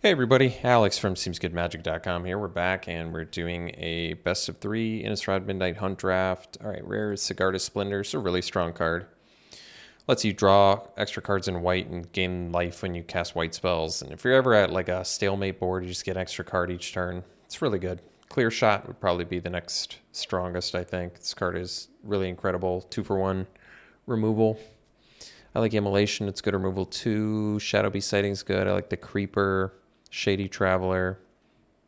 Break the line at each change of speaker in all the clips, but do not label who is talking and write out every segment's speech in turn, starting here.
Hey everybody, Alex from SeemsGoodMagic.com here. We're back and we're doing a best of 3 Innistrad Midnight Hunt draft. Alright, rare Sigarda Splendor. It's a really strong card. Lets you draw extra cards in white and gain life when you cast white spells. And if you're ever at like a stalemate board, you just get an extra card each turn. It's really good. Clear Shot would probably be the next strongest, I think. This card is really incredible. 2-for-1 removal. I like Immolation, it's good removal too. Shadow Beast Sighting's good. I like the Creeper. Shady Traveler,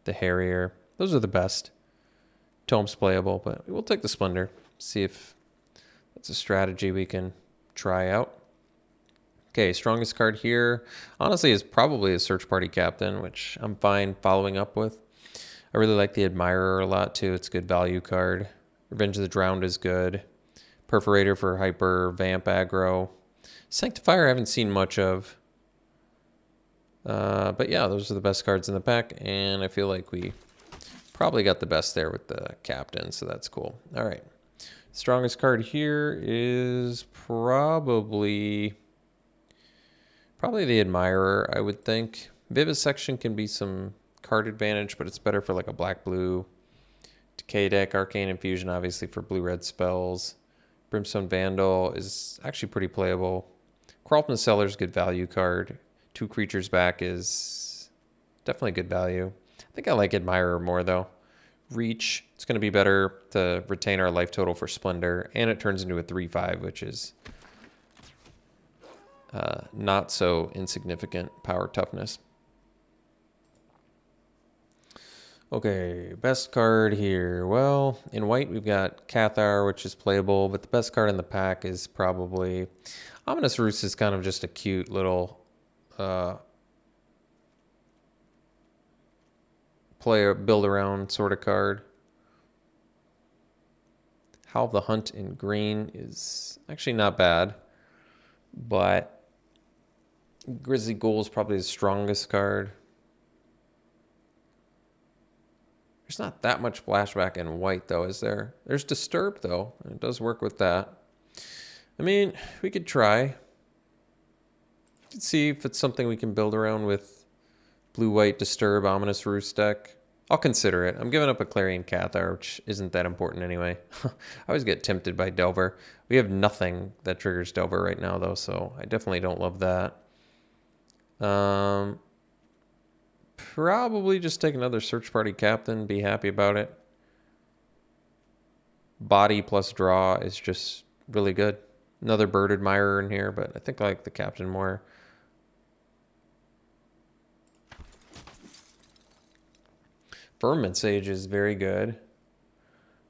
the Harrier. Those are the best. Tome's playable, but we'll take the Splendor. See if that's a strategy we can try out. Okay, strongest card here, honestly, is probably a Search Party Captain, which I'm fine following up with. I really like the Admirer a lot, too. It's a good value card. Revenge of the Drowned is good. Perforator for Hyper, Vamp aggro. Sanctifier I haven't seen much of. But yeah, those are the best cards in the pack, and I feel like we probably got the best there with the Captain, so that's cool. All right. Strongest card here is probably the Admirer, I would think. Vivisection can be some card advantage, but it's better for like a black-blue Decay deck. Arcane Infusion, obviously, for blue-red spells. Brimstone Vandal is actually pretty playable. Crawl from the Cellar is a good value card. 2 creatures back is definitely good value. I think I like Admirer more, though. Reach, it's going to be better to retain our life total for Splendor, and it turns into a 3/5, which is not so insignificant power toughness. Okay, best card here. Well, in white, we've got Cathar, which is playable, but the best card in the pack is probably... Ominous Roost is kind of just a cute little... build around sort of card. Howl of the Hunt in green is actually not bad, but Grizzly Ghoul is probably the strongest card. There's not that much flashback in white, though, is there? There's Disturb, though, and it does work with that. I mean, we could try. See if it's something we can build around with blue-white Disturb Ominous Roost deck. I'll consider it. I'm giving up a Clarion Cathar, which isn't that important anyway. I always get tempted by Delver. We have nothing that triggers Delver right now, though, so I definitely don't love that. Probably just take another Search Party Captain, be happy about it. Body plus draw is just really good. Another Bird Admirer in here, but I think I like the Captain more. Firmament Sage is very good.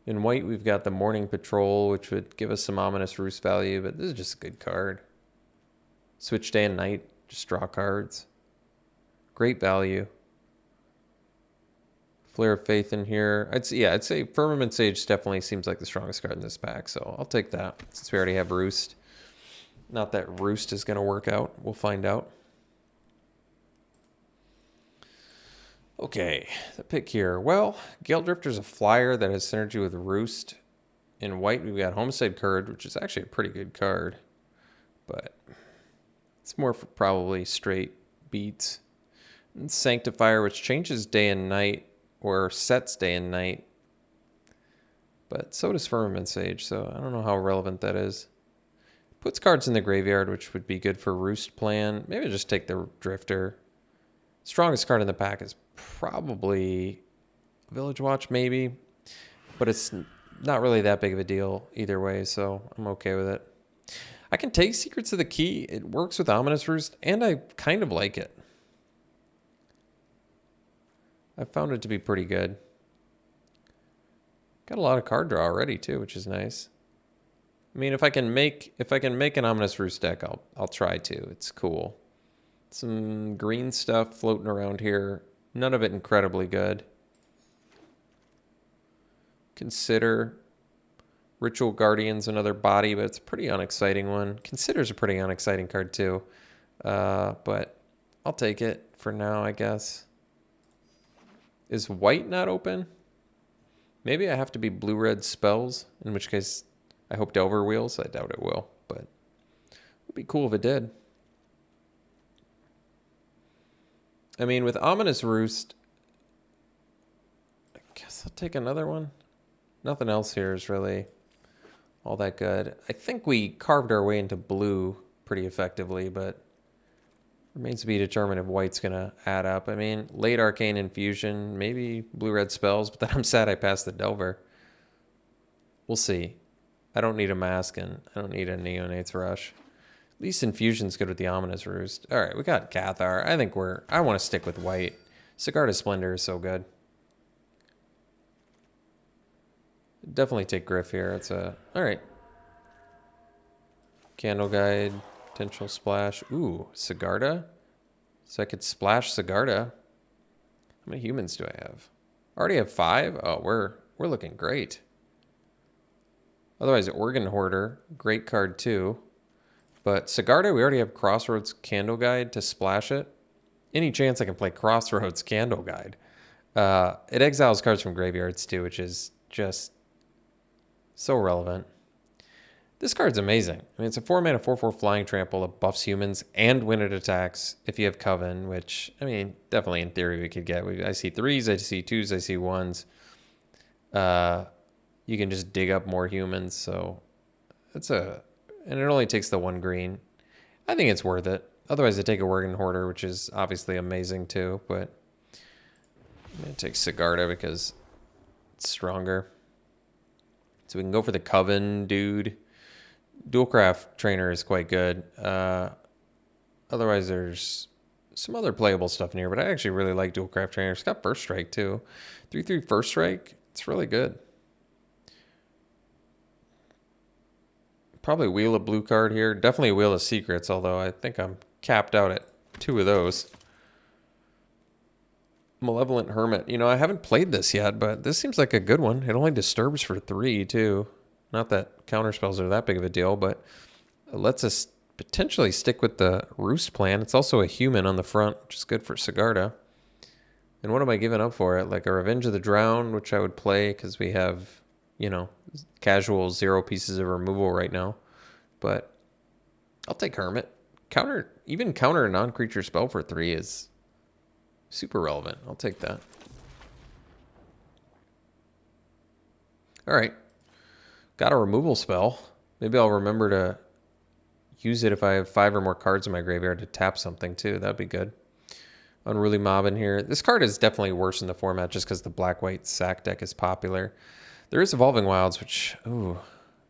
In white, we've got the Morning Patrol, which would give us some Ominous Roost value, but this is just a good card. Switch Day and Night, just draw cards. Great value. Flare of Faith in here. I'd say Firmament Sage definitely seems like the strongest card in this pack, so I'll take that since we already have Roost. Not that Roost is going to work out. We'll find out. Okay, the pick here. Well, Gale Drifter's a flyer that has synergy with Roost. In white, we've got Homestead Courage, which is actually a pretty good card, but it's more for probably straight beats. And Sanctifier, which changes day and night, or sets day and night. But so does Firmament Sage, so I don't know how relevant that is. Puts cards in the graveyard, which would be good for Roost plan. Maybe just take the Drifter. Strongest card in the pack is probably Village Watch, maybe. But it's not really that big of a deal either way, so I'm okay with it. I can take Secrets of the Key. It works with Ominous Roost, and I kind of like it. I found it to be pretty good. Got a lot of card draw already too, which is nice. I mean, if I can make an Ominous Roost deck, I'll try to. It's cool. Some green stuff floating around here. None of it incredibly good. Consider Ritual Guardian's another body, but it's a pretty unexciting one. Consider's a pretty unexciting card too. But I'll take it for now, I guess. Is white not open? Maybe I have to be blue-red spells, in which case I hope Delver wheels. I doubt it will, but it would be cool if it did. I mean, with Ominous Roost, I guess I'll take another one. Nothing else here is really all that good. I think we carved our way into blue pretty effectively, but remains to be determined if white's going to add up. I mean, late Arcane Infusion, maybe blue-red spells, but then I'm sad I passed the Delver. We'll see. I don't need a Mask, and I don't need a Neonate's Rush. At least Infusion's good with the Ominous Roost. All right, we got Cathar. I think I want to stick with white. Sigarda's Splendor is so good. Definitely take Griff here. It's a... All right. Candle Guide, potential splash. Ooh, Sigarda? So I could splash Sigarda. How many humans do I have? I already have 5? Oh, we're looking great. Otherwise, Organ Hoarder, great card too. But Sigarda, we already have Crossroads Candle Guide to splash it. Any chance I can play Crossroads Candle Guide? It exiles cards from graveyards too, which is just so relevant. This card's amazing. I mean, it's a 4-mana 4/4 flying trample that buffs humans and when it attacks if you have Coven, which, I mean, definitely in theory we could get. I see 3s, I see 2s, I see 1s. You can just dig up more humans, so it's and it only takes the 1 green. I think it's worth it. Otherwise, I take a Worgen Hoarder, which is obviously amazing too, but I'm going to take Sigarda because it's stronger. So we can go for the Coven, dude. Dualcraft Trainer is quite good. Otherwise, there's some other playable stuff in here, but I actually really like Dualcraft Trainer. It's got First Strike too. 3/3 First Strike, it's really good. Probably Wheel of Blue card here. Definitely Wheel of Secrets, although I think I'm capped out at 2 of those. Malevolent Hermit. You know, I haven't played this yet, but this seems like a good one. It only disturbs for 3 too. Not that counterspells are that big of a deal, but it lets us potentially stick with the Roost plan. It's also a human on the front, which is good for Sigarda. And what am I giving up for it? Like a Revenge of the Drowned, which I would play because we have, you know, casual 0 pieces of removal right now. But I'll take Hermit. Even counter a non-creature spell for 3 is super relevant. I'll take that. All right. Got a removal spell. Maybe I'll remember to use it if I have 5 or more cards in my graveyard to tap something too. That'd be good. Unruly Mob in here. This card is definitely worse in the format just because the black-white sack deck is popular. There is Evolving Wilds, which, ooh,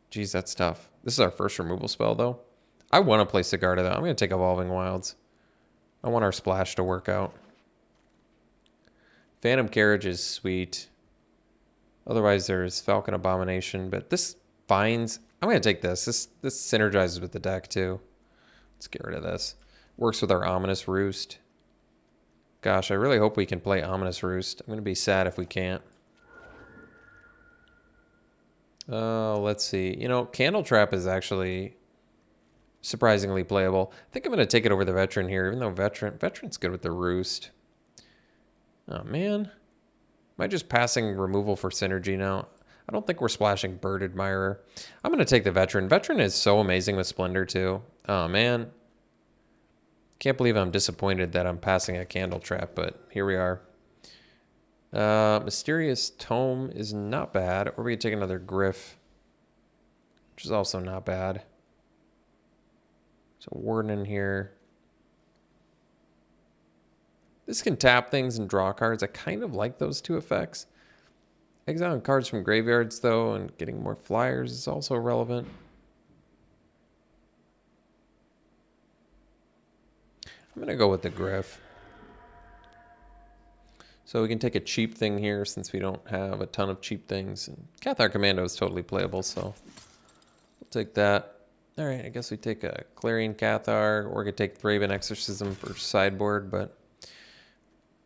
geez, that's tough. This is our first removal spell, though. I want to play Sigarda, though. I'm going to take Evolving Wilds. I want our splash to work out. Phantom Carriage is sweet. Otherwise, there's Falcon Abomination, but this finds... I'm going to take this. This synergizes with the deck, too. Let's get rid of this. Works with our Ominous Roost. Gosh, I really hope we can play Ominous Roost. I'm going to be sad if we can't. Let's see. You know, Candle Trap is actually surprisingly playable. I think I'm going to take it over the Veteran here, even though Veteran's good with the Roost. Oh, man. Am I just passing removal for synergy now? I don't think we're splashing Bird Admirer. I'm going to take the Veteran. Veteran is so amazing with Splendor, too. Oh, man. Can't believe I'm disappointed that I'm passing a Candle Trap, but here we are. Mysterious Tome is not bad. Or we could take another Griff, which is also not bad. So Warden in here. This can tap things and draw cards. I kind of like those 2 effects. Exiling cards from graveyards, though, and getting more flyers is also relevant. I'm going to go with the Griff. So we can take a cheap thing here since we don't have a ton of cheap things. And Cathar Commando is totally playable, so we'll take that. All right, I guess we take a Clarion Cathar, or we could take Thraben Exorcism for sideboard, but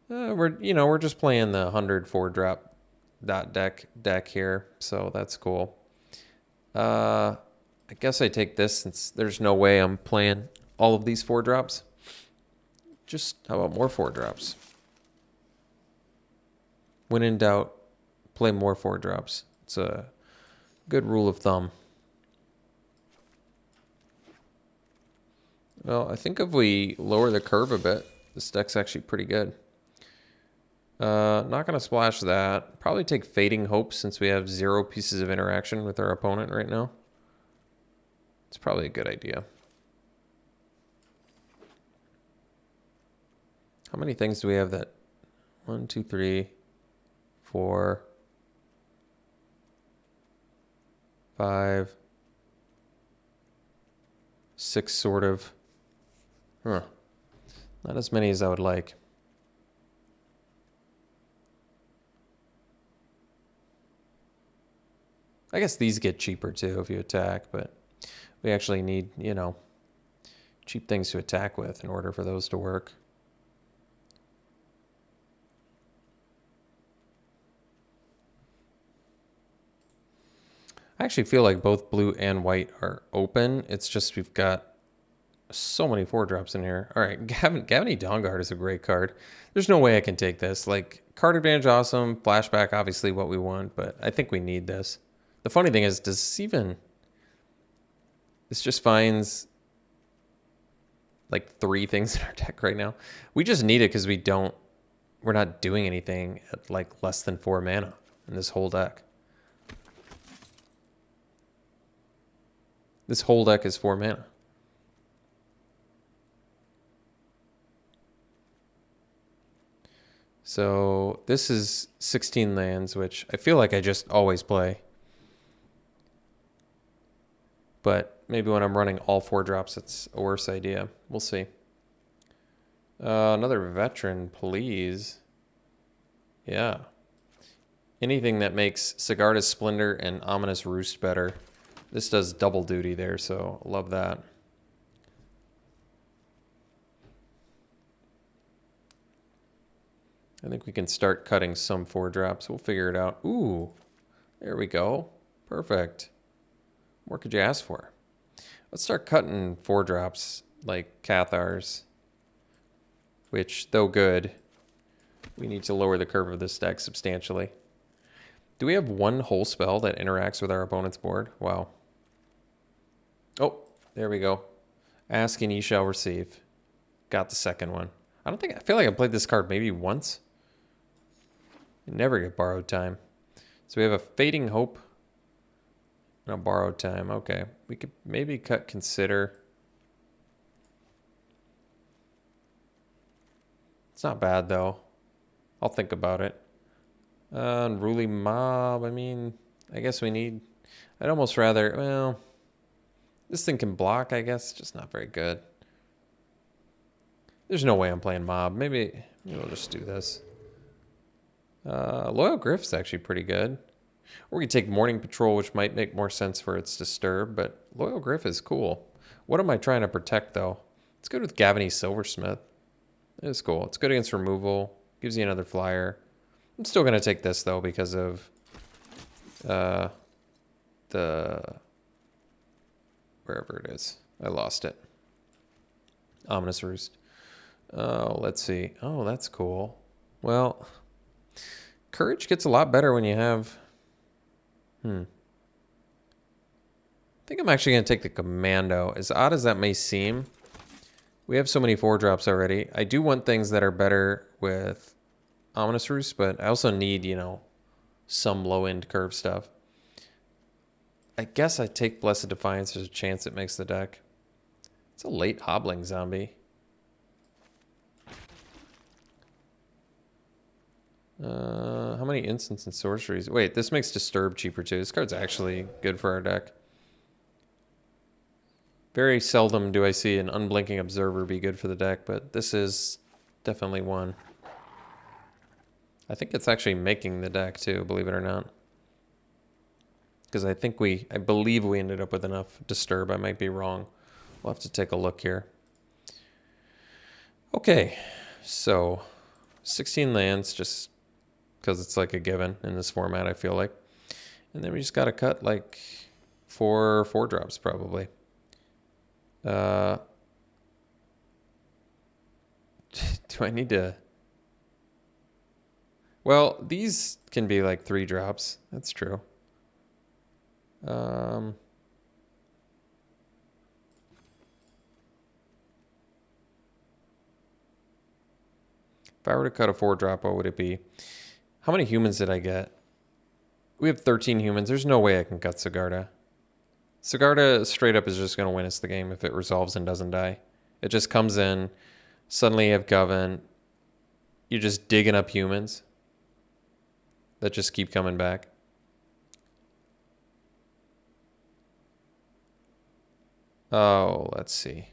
we're just playing the 100 4-drop deck here, so that's cool. I guess I take this since there's no way I'm playing all of these 4-drops. Just how about more 4-drops? When in doubt, play more 4-drops. It's a good rule of thumb. Well, I think if we lower the curve a bit, This deck's actually pretty good. Not going to splash that. Probably take Fading Hope since we have 0 pieces of interaction with our opponent right now. It's probably a good idea. How many things do we have that... 1, 2, 3, 4, 5, 6 sort of. Huh. Not as many as I would like. I guess these get cheaper too if you attack, but we actually need, you know, cheap things to attack with in order for those to work. I actually feel like both blue and white are open. It's just we've got so many 4-drops in here. All right, Gavany Dawnguard is a great card. There's no way I can take this. Like, card advantage, awesome. Flashback, obviously what we want, but I think we need this. The funny thing is, does this even... This just finds like 3 things in our deck right now. We just need it because we're not doing anything at like less than 4 mana in this whole deck. This whole deck is 4 mana. So this is 16 lands, which I feel like I just always play. But maybe when I'm running all 4-drops, it's a worse idea. We'll see. Another veteran, please. Yeah. Anything that makes Sigarda's Splendor and Ominous Roost better. This does double duty there, so love that. I think we can start cutting some 4-drops. We'll figure it out. Ooh, there we go. Perfect. What could you ask for? Let's start cutting 4-drops like Cathar's, which, though good, we need to lower the curve of this deck substantially. Do we have one whole spell that interacts with our opponent's board? Wow. Oh, there we go. Ask and ye shall receive. Got the second one. I feel like I played this card maybe once. Never get borrowed time. So we have a Fading Hope and a borrowed time. Okay. We could maybe cut Consider. It's not bad though. I'll think about it. Unruly Mob. I mean, I guess we need... I'd almost rather... Well, this thing can block, I guess. Just not very good. There's no way I'm playing Mob. Maybe we'll just do this. Loyal Griff's actually pretty good. Or we could take Morning Patrol, which might make more sense for its Disturb, but Loyal Griff is cool. What am I trying to protect, though? It's good with Gavany Silversmith. It is cool. It's good against removal. Gives you another flyer. I'm still going to take this, though, because of the... Wherever it is. I lost it. Ominous Roost. Let's see. Oh, that's cool. Well... Courage gets a lot better when you have... I think I'm actually going to take the Commando. As odd as that may seem, we have so many 4-drops already. I do want things that are better with Ominous Roost, but I also need, you know, some low-end curve stuff. I guess I take Blessed Defiance. There's a chance it makes the deck. It's a late Hobbling Zombie. How many instants and sorceries? Wait, this makes Disturb cheaper too. This card's actually good for our deck. Very seldom do I see an Unblinking Observer be good for the deck, but this is definitely one. I think it's actually making the deck too, believe it or not. Because I believe we ended up with enough Disturb. I might be wrong. We'll have to take a look here. Okay, so 16 lands, just because it's like a given in this format, I feel like. And then we just got to cut like 4 4-drops probably. Do I need to... Well, these can be like 3-drops. That's true. If I were to cut a 4-drop, what would it be? How many humans did I get? We have 13 humans. There's no way I can cut Sigarda. Sigarda straight up is just going to win us the game if it resolves and doesn't die. It just comes in. Suddenly you have Govan. You're just digging up humans that just keep coming back. Oh, let's see.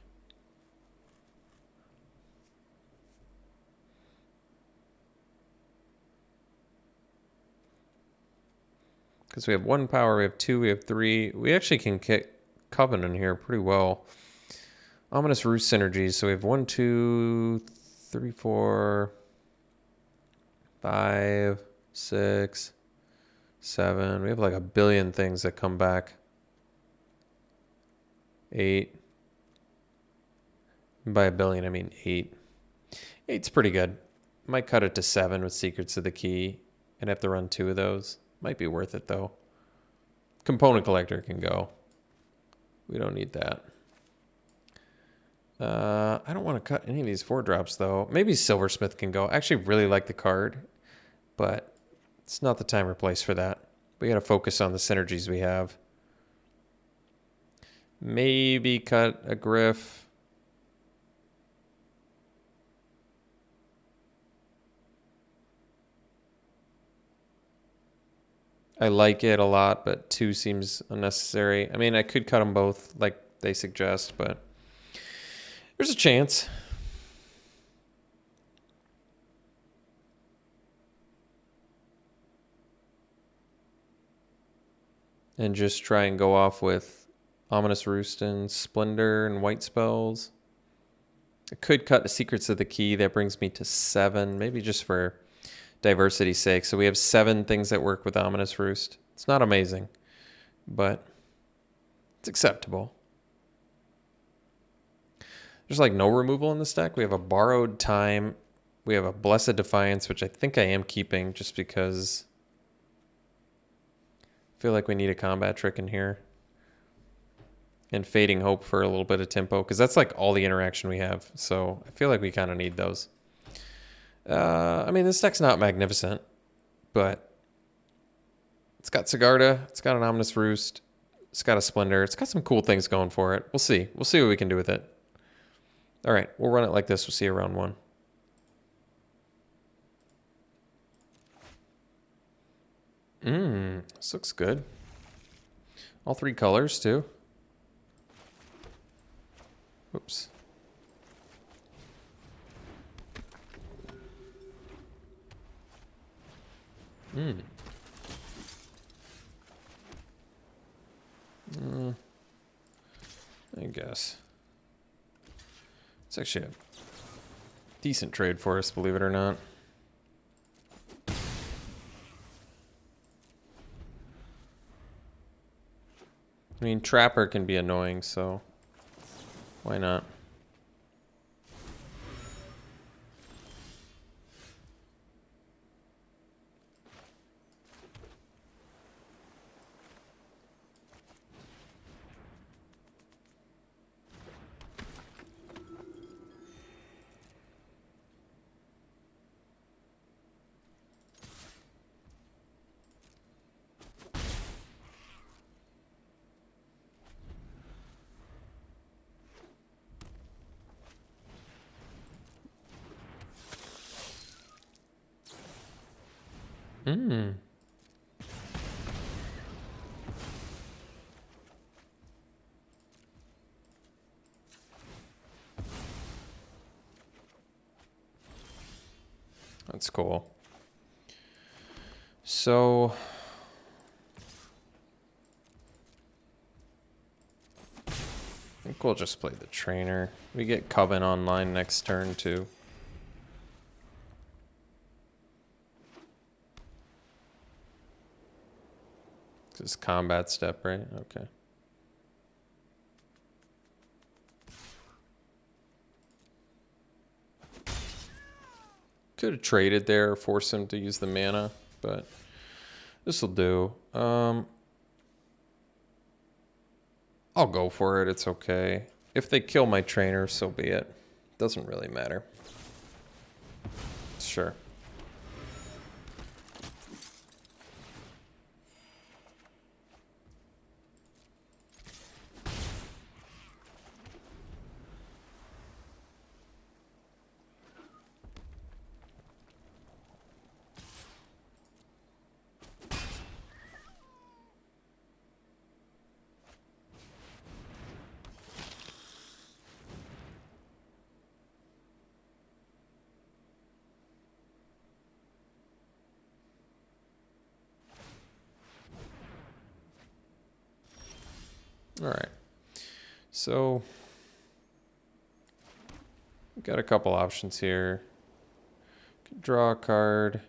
Because we have 1 power, we have 2, we have 3. We actually can kick Coven in here pretty well. Ominous Roost synergies. So we have 1, 2, 3, 4, 5, 6, 7. We have like a billion things that come back. 8. And by a billion, I mean 8. 8's pretty good. Might cut it to 7 with Secrets of the Key and have to run 2 of those. Might be worth it though. Component Collector can go. We don't need that. I don't want to cut any of these 4-drops though. Maybe Silversmith can go. I actually really like the card, but it's not the time or place for that. We got to focus on the synergies we have. Maybe cut a Griff. I like it a lot, but 2 seems unnecessary. I mean, I could cut them both like they suggest, but there's a chance. And just try and go off with Ominous Roost and Splendor and White Spells. I could cut the Secrets of the Key. That brings me to 7, maybe just for diversity's sake. So we have 7 things that work with Ominous Roost. It's not amazing, but it's acceptable. There's like no removal in this deck. We have a Borrowed Time. We have a Blessed Defiance, which I think I am keeping just because I feel like we need a combat trick in here. And Fading Hope for a little bit of tempo, because that's like all the interaction we have. So I feel like we kind of need those. I mean, this deck's not magnificent, but it's got Sigarda, it's got an Ominous Roost, it's got a Splendor, it's got some cool things going for it. We'll see. We'll see what we can do with it. All right, we'll run it like this. We'll see you round 1. This looks good. All 3 colors, too. Oops. I guess. It's actually a decent trade for us, believe it or not. I mean, Trapper can be annoying, so why not? That's cool. So I think we'll just play the trainer. We get Coven online next turn too. This is combat step, right? Okay. Could have traded there, force him to use the mana, but this will do. I'll go for it. It's okay. If they kill my trainer, so be it. Doesn't really matter. sure. All right. So we've got a couple options here. Draw a card.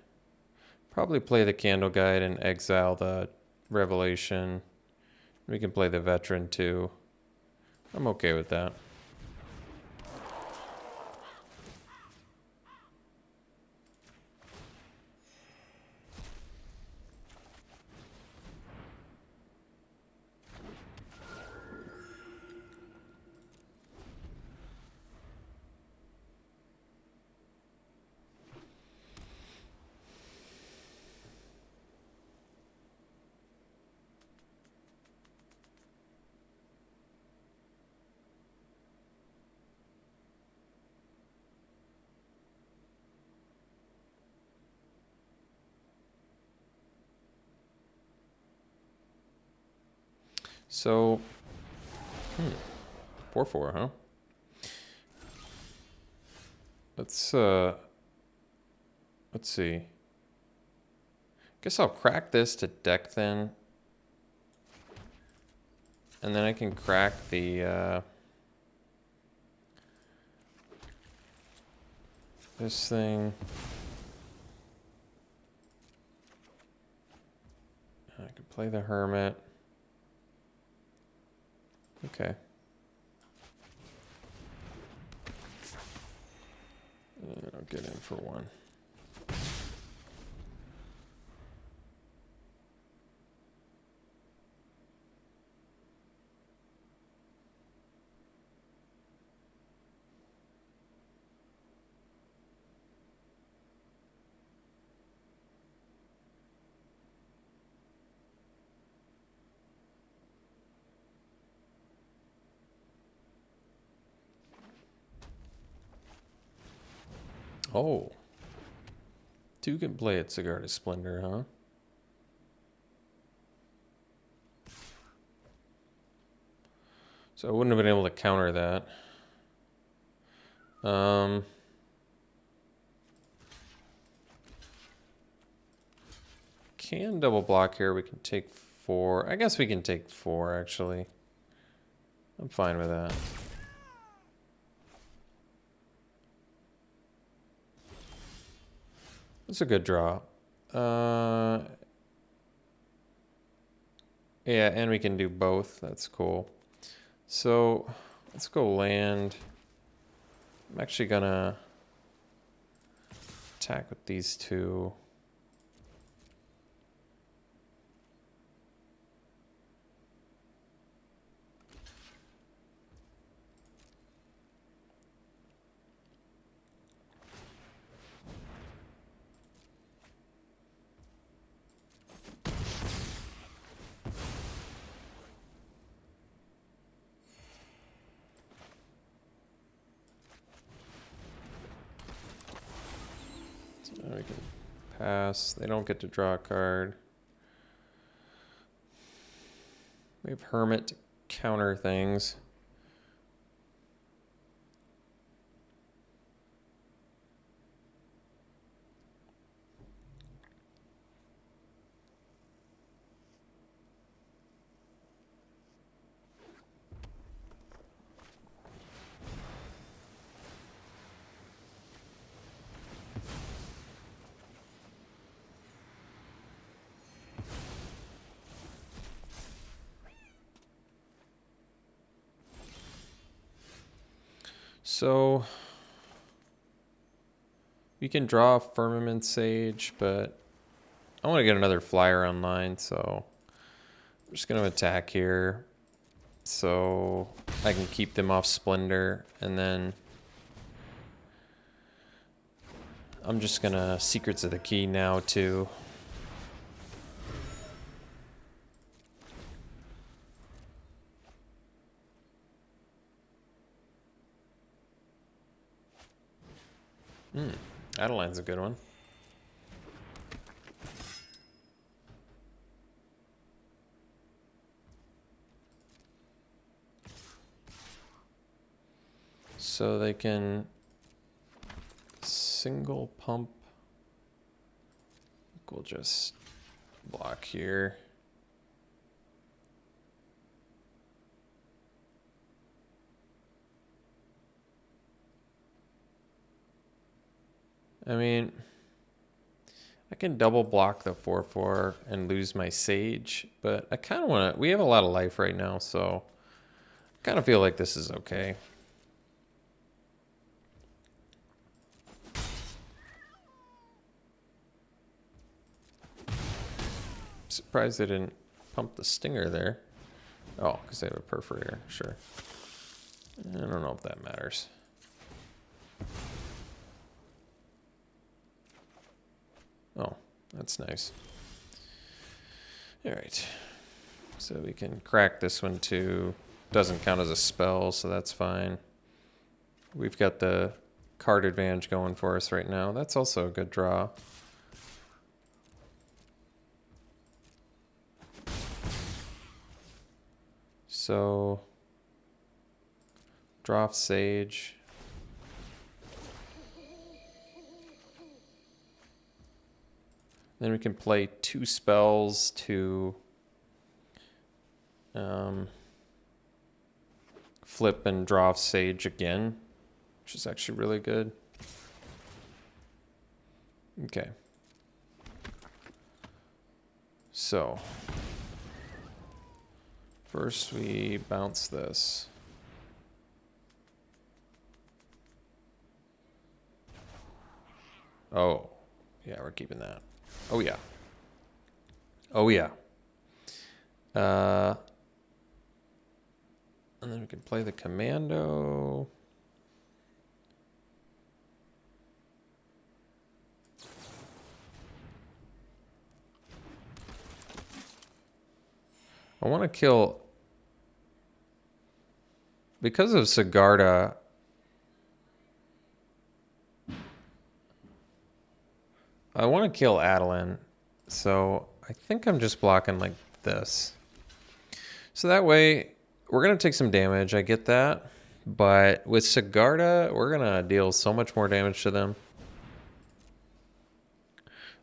Probably play the Candle Guide and exile the Revelation. We can play the Veteran too. I'm okay with that. So, 4/4, huh? Let's see. Guess I'll crack this to deck then. And then I can crack the, this thing. I can play the Hermit. Okay. And I'll get in for one. Oh. Two can play at Sigarda's Splendor, huh? So I wouldn't have been able to counter that. Can double block here. We can take 4. I guess we can take 4, actually. I'm fine with that. That's a good draw. Yeah, and we can do both. That's cool. So let's go land. I'm actually gonna attack with these two. We can pass. They don't get to draw a card. We have Hermit to counter things. So we can draw a Firmament Sage, but I want to get another flyer online, so I'm just going to attack here so I can keep them off Splendor, and then I'm just gonna Secrets of the Key now too. Adeline's a good one. So they can single pump. We'll just block here. I mean, I can double block the 4/4 and lose my Sage, but I kind of want to. We have a lot of life right now, so I kind of feel like this is okay. Surprised they didn't pump the Stinger there. Oh, because they have a Perforator, sure. I don't know if that matters. Oh, that's nice. All right. So we can crack this one too. Doesn't count as a spell, so that's fine. We've got the card advantage going for us right now. That's also a good draw. So, draw off Sage. Then we can play 2 spells to flip and draw off Sage again, which is actually really good. Okay. So, first we bounce this. Oh, yeah, we're keeping that. Oh, yeah. Oh, yeah. And then we can play the Commando. I want to kill... Because of Sigarda... I want to kill Adeline, so I think I'm just blocking like this. So that way, we're going to take some damage, I get that. But with Sigarda, we're going to deal so much more damage to them.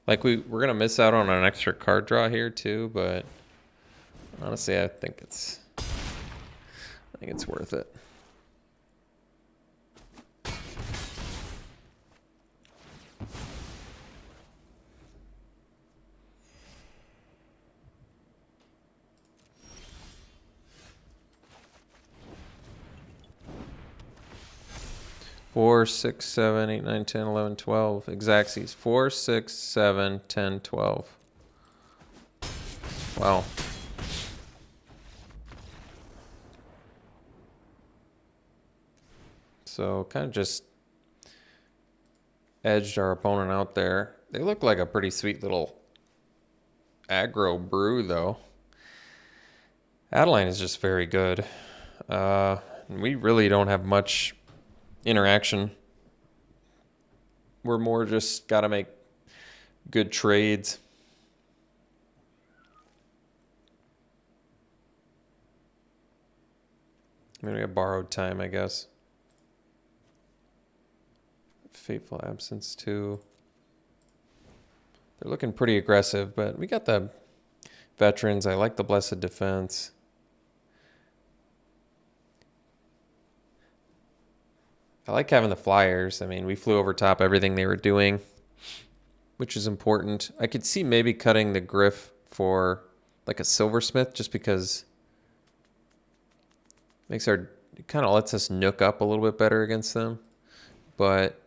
Like we're going to miss out on an extra card draw here too, but honestly, I think it's worth it. Four, 6, 7, 8, 9, 10, 11, 12. Exactsies. 4, 6, 7, 10, 12. Wow. So kind of just edged our opponent out there. They look like a pretty sweet little aggro brew, though. Adeline is just very good. We really don't have much interaction. We're more just got to make good trades. I mean, we have borrowed time, I guess. Fateful Absence too. They're looking pretty aggressive, but we got the veterans. I like the Blessed Defense. I like having the flyers. I mean, we flew over top everything they were doing, which is important. I could see maybe cutting the Griff for like a Silversmith just because it kind of lets us nook up a little bit better against them. But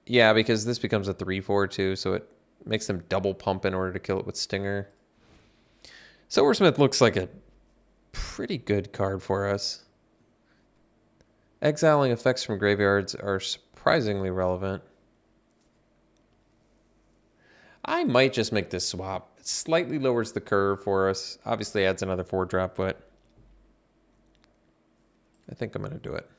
yeah, because this becomes a 3/4 too, so it makes them double pump in order to kill it with Stinger. Silversmith looks like a pretty good card for us. Exiling effects from graveyards are surprisingly relevant. I might just make this swap. It slightly lowers the curve for us. Obviously adds another 4-drop, but I think I'm going to do it.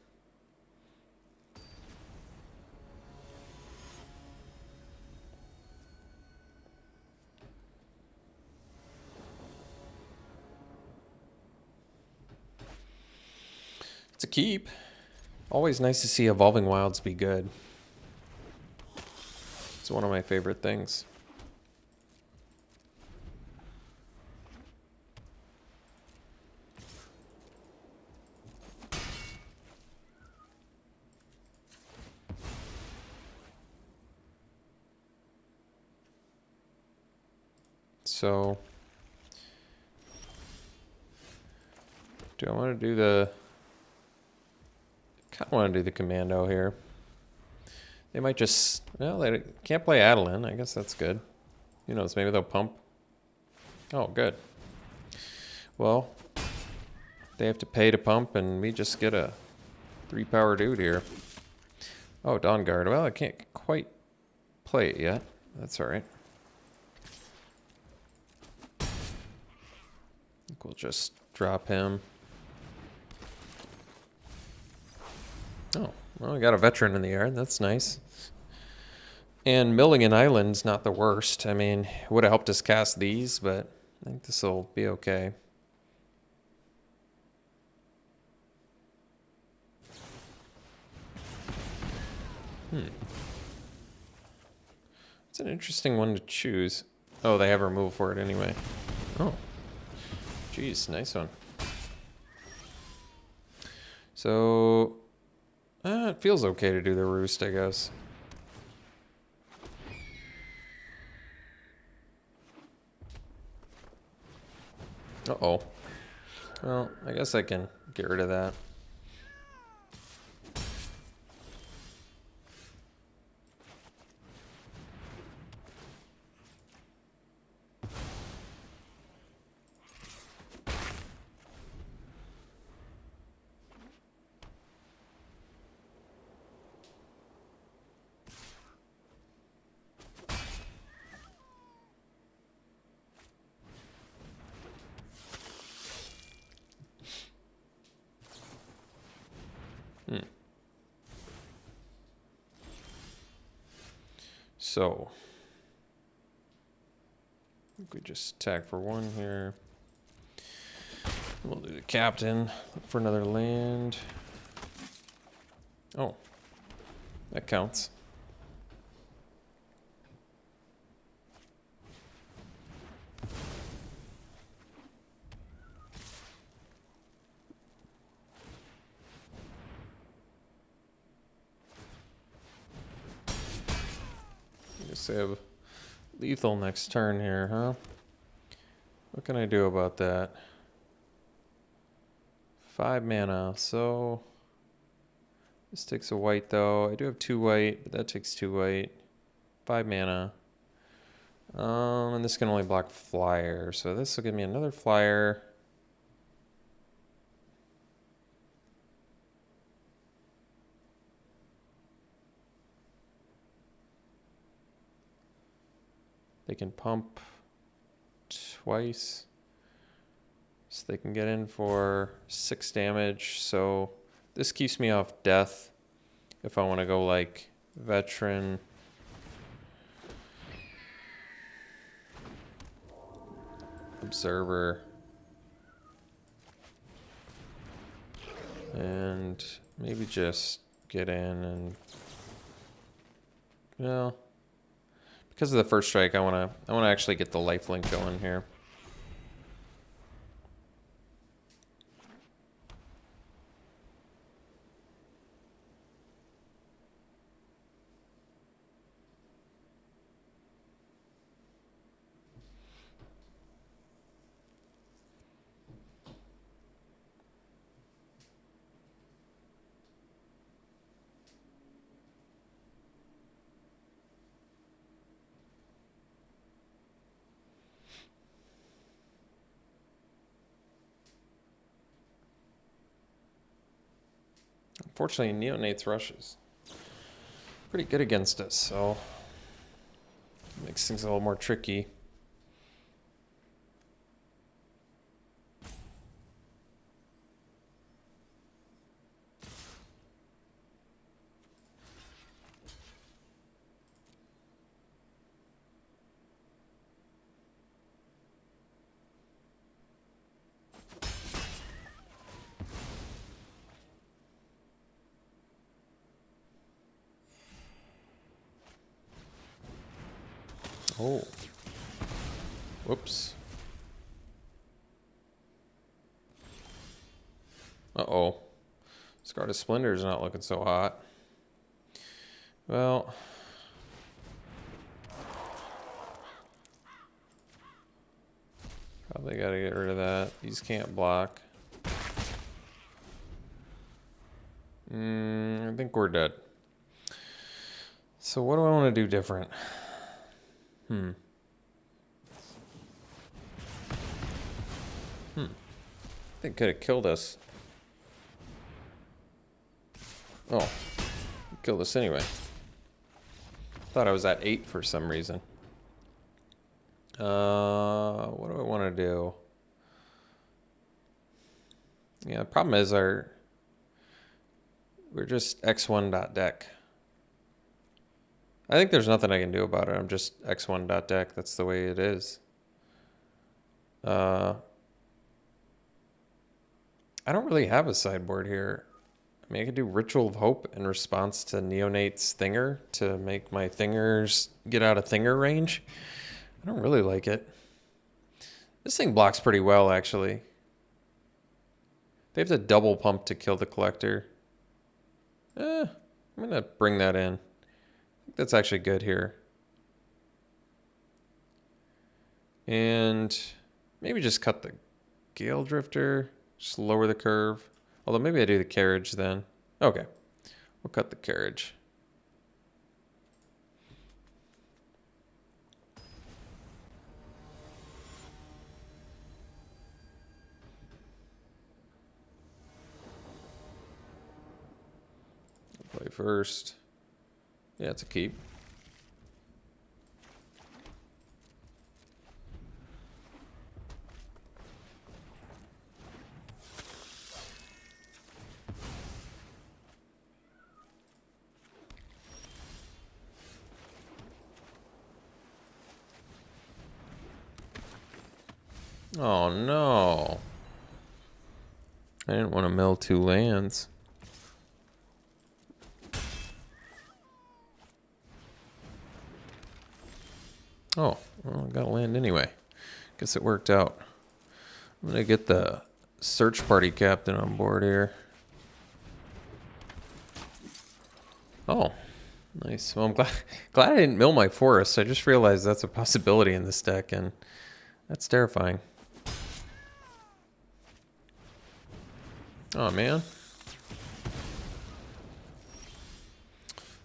It's a keep. Always nice to see Evolving Wilds be good. It's one of my favorite things. So, do I want to do the... I kind of want to do the commando here. They might just... Well, they can't play Adeline. I guess that's good. Who knows? Maybe they'll pump. Oh, good. Well, they have to pay to pump, and we just get a 3-power dude here. Oh, Dawn Guard. Well, I can't quite play it yet. That's all right. I think we'll just drop him. Oh, well, we got a veteran in the yard. That's nice. And milling an island's not the worst. I mean, it would have helped us cast these, but I think this will be okay. It's an interesting one to choose. Oh, they have removal for it anyway. Oh. Jeez, nice one. So, it feels okay to do the roost, I guess. Uh-oh. Well, I guess I can get rid of that. So, I think we just attack for 1 here. We'll do the captain, look for another land. Oh, that counts. Just have lethal next turn here, huh? What can I do about that? 5 mana, so this takes a white though. I do have 2 white, but that takes 2 white. 5 mana. And this can only block flyer, so this will give me another flyer. They can pump twice. So they can get in for 6 damage. So this keeps me off death if I want to go like veteran. Observer. And maybe just get in and, well, because of the first strike, I wanna actually get the lifelink going here. Unfortunately, Neonate's rushes pretty good against us, so Makes things a little more tricky. Oh. Whoops. Uh-oh. Scarlet Splender's not looking so hot. Well... probably gotta get rid of that. These can't block. I think we're dead. So what do I want to do different? They could have killed us. Oh. Killed us anyway. Thought I was at 8 for some reason. What do I want to do? Yeah, the problem is we're just x1.deck. I think there's nothing I can do about it. I'm just x1.deck. That's the way it is. I don't really have a sideboard here. I mean, I could do Ritual of Hope in response to Neonate's Thinger to make my Thingers get out of Thinger range. I don't really like it. This thing blocks pretty well, actually. They have to double pump to kill the Collector. I'm going to bring that in. I think that's actually good here. And maybe just cut the Gale Drifter. Just lower the curve. Although maybe I do the Carriage then. Okay. We'll cut the Carriage. Play first. Yeah, it's a keep. Oh no. I didn't want to mill 2 lands. Oh, well, I got a land anyway. Guess it worked out. I'm gonna get the search party captain on board here. Oh, nice. Well, I'm glad I didn't mill my forest. I just realized that's a possibility in this deck, and that's terrifying. Oh man.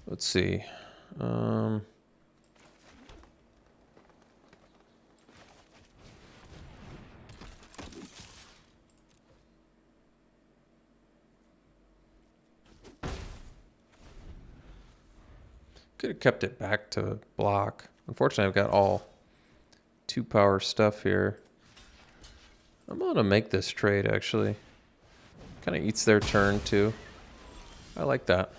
Let's see. Could have kept it back to block. Unfortunately, I've got all 2-power stuff here. I'm gonna make this trade actually. Kind of eats their turn too. I like that.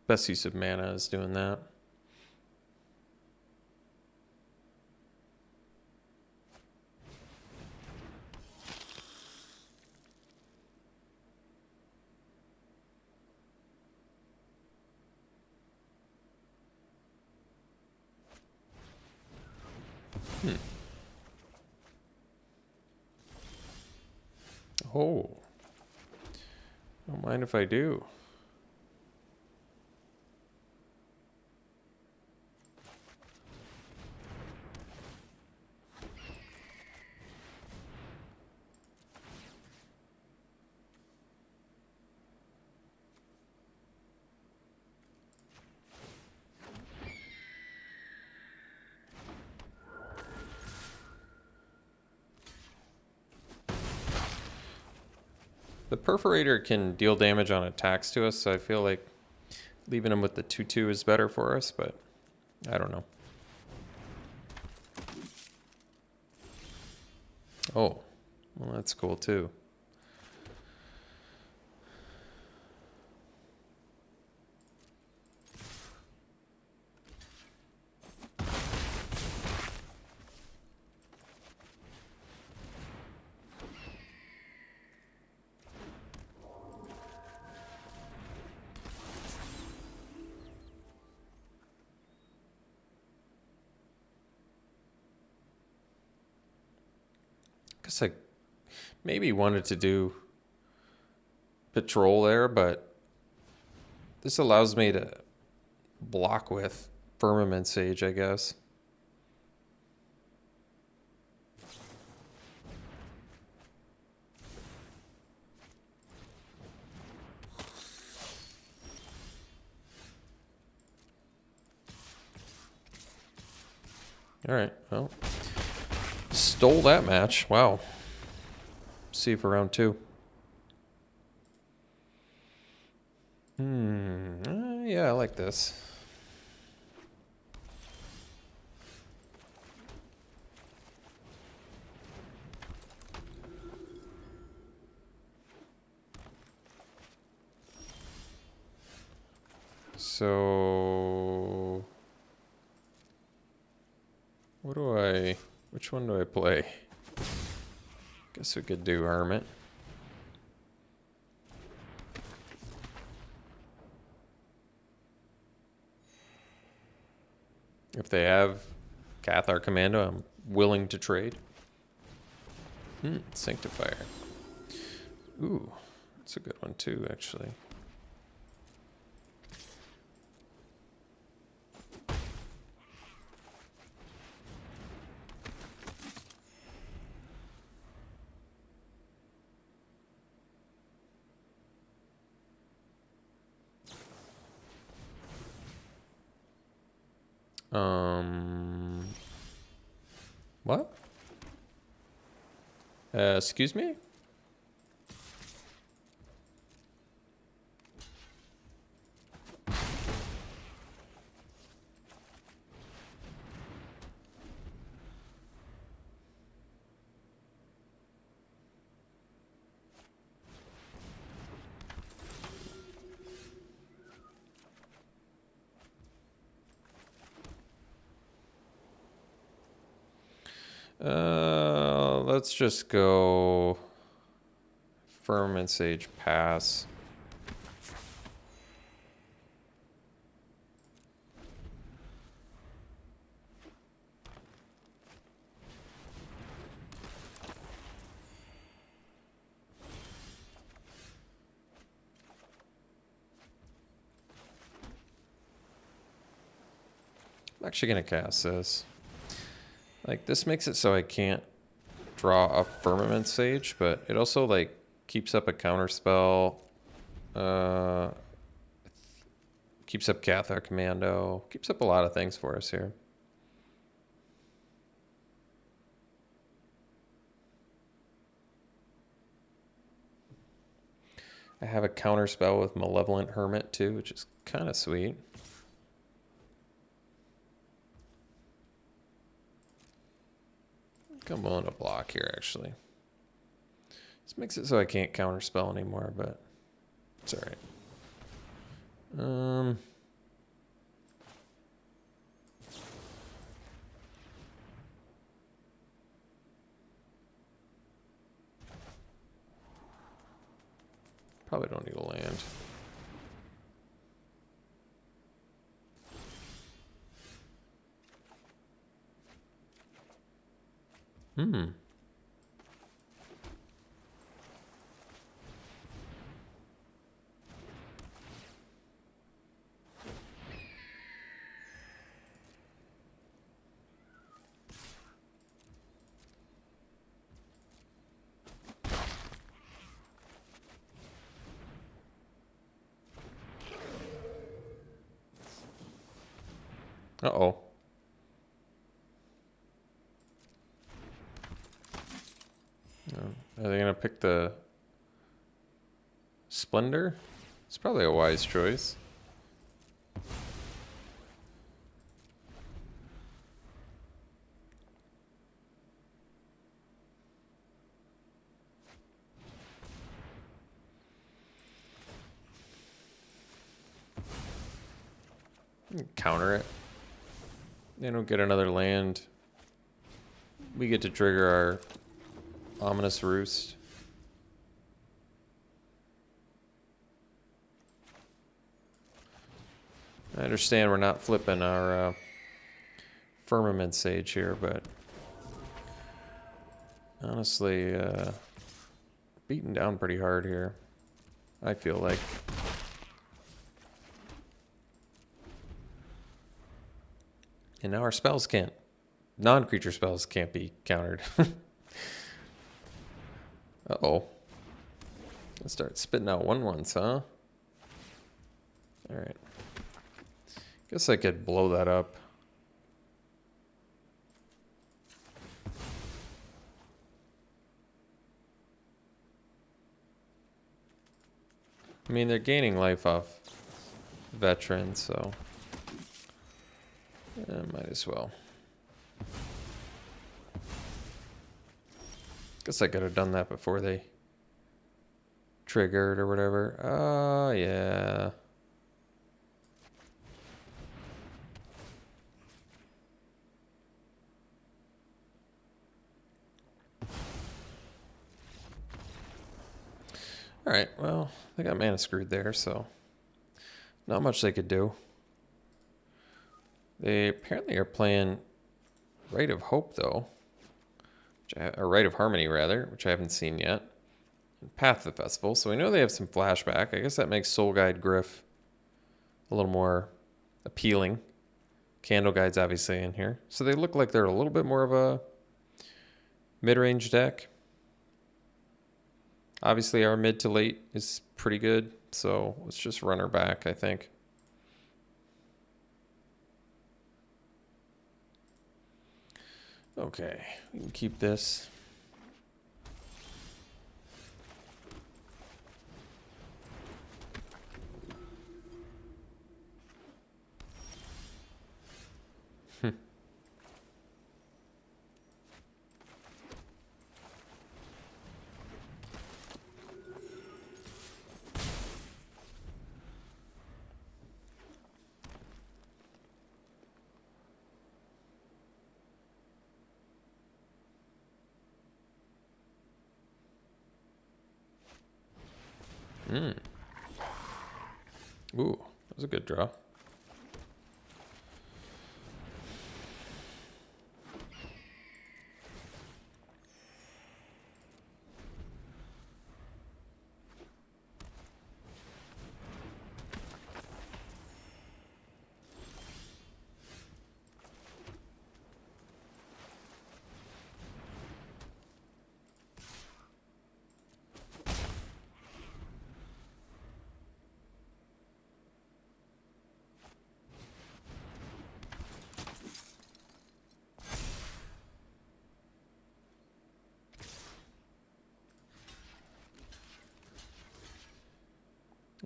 Best use of mana is doing that. Oh. Don't mind if I do. The Perforator can deal damage on attacks to us, so I feel like leaving him with the 2/2 is better for us, but I don't know. Oh, well, that's cool too. Guess I maybe wanted to do patrol there, but this allows me to block with Firmament Sage, I guess. All right, well, stole that match. Wow. See you for round 2. Yeah, I like this. So, which one do I play? Guess we could do Hermit. If they have Cathar Commando, I'm willing to trade. Sanctifier. Ooh, that's a good one too, actually. What? Excuse me? Let's just go Firmament Sage pass. I'm actually gonna cast this. Like, this makes it so I can't draw a Firmament Sage, but it also, like, keeps up a counter spell. Keeps up Cathar Commando. Keeps up a lot of things for us here. I have a counter spell with Malevolent Hermit, too, which is kind of sweet. I'm willing to block here, actually. This makes it so I can't counterspell anymore, but it's alright. Probably don't need a land. Uh-oh. Are they going to pick the Splendor? It's probably a wise choice. Counter it. They don't get another land. We get to trigger our Ominous Roost. I understand we're not flipping our Firmament Sage here, but honestly, beaten down pretty hard here, I feel like. And now our spells can't, non-creature spells can't be countered. Uh-oh. Let's start spitting out 1/1s, huh? Alright. Guess I could blow that up. I mean, they're gaining life off veterans, so might as well. Guess I could have done that before they triggered or whatever. Oh, yeah. Alright, well, they got mana screwed there, so not much they could do. They apparently are playing Rite of Hope, though. Or Rite of Harmony, rather, which I haven't seen yet. And Path of the Festival, so we know they have some flashback. I guess that makes Soul Guide Griff a little more appealing. Candle Guide's obviously in here. So they look like they're a little bit more of a mid-range deck. Obviously, our mid to late is pretty good, so let's just run her back, I think. Okay, we can keep this. Ooh, that was a good draw.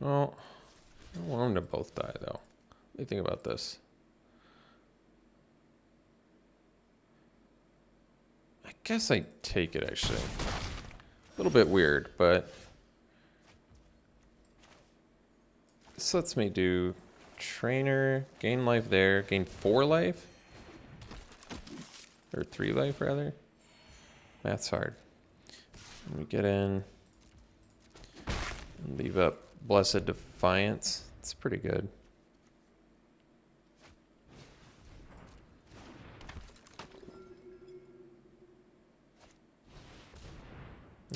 Oh, I don't want them to both die, though. What do you think about this? I guess I take it, actually. A little bit weird, but this lets me do trainer, gain life there, gain 4 life? Or 3 life, rather? Math's hard. Let me get in and leave up Blessed Defiance. It's pretty good.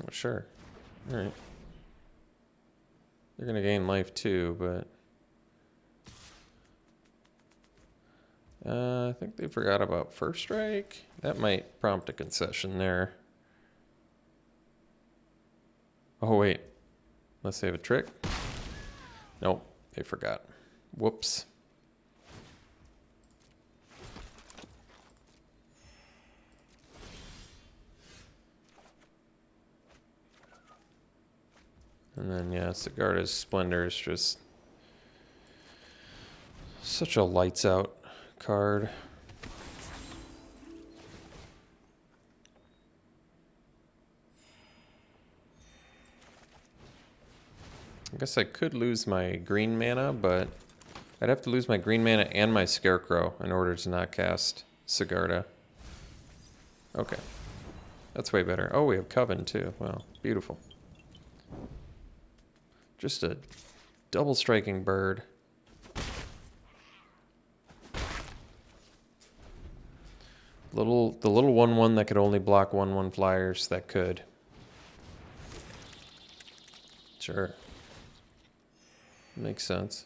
Oh, sure. Alright. They're going to gain life too, but I think they forgot about First Strike. That might prompt a concession there. Oh, wait. Unless they have a trick. Nope, they forgot. Whoops. And then, yeah, Sigarda's Splendor is just such a lights out card. I guess I could lose my green mana, but I'd have to lose my green mana and my Scarecrow in order to not cast Sigarda. Okay. That's way better. Oh, we have Coven too. Wow, beautiful. Just a double striking bird. The little 1/1 that could only block 1/1 flyers, that could. Sure. Makes sense.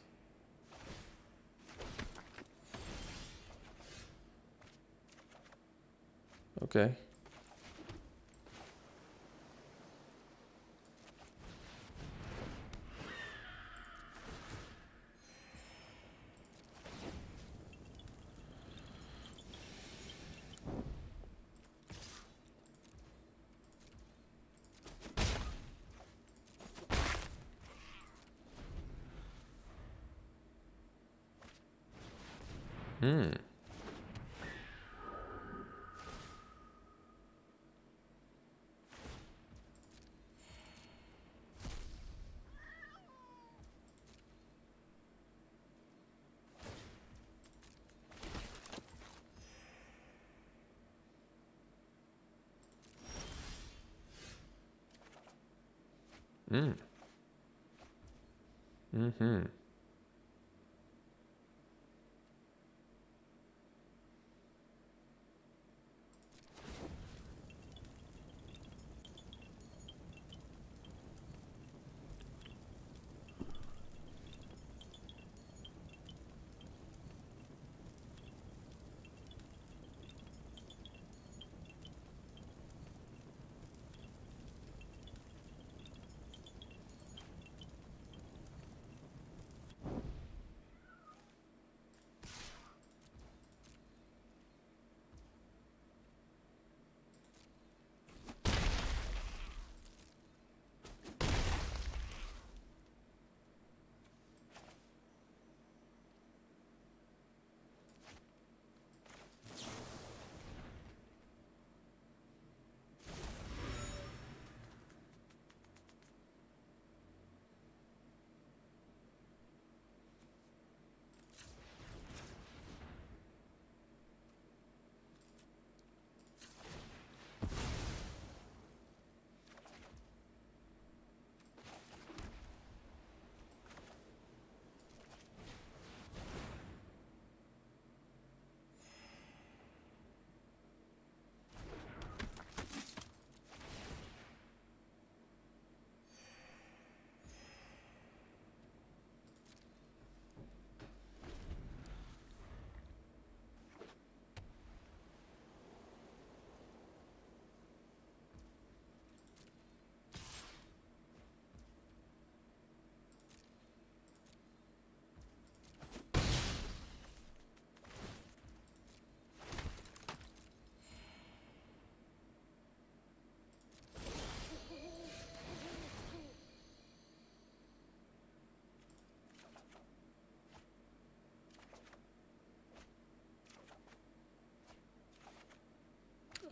Okay. Hmm. Hmm. Mm-hmm.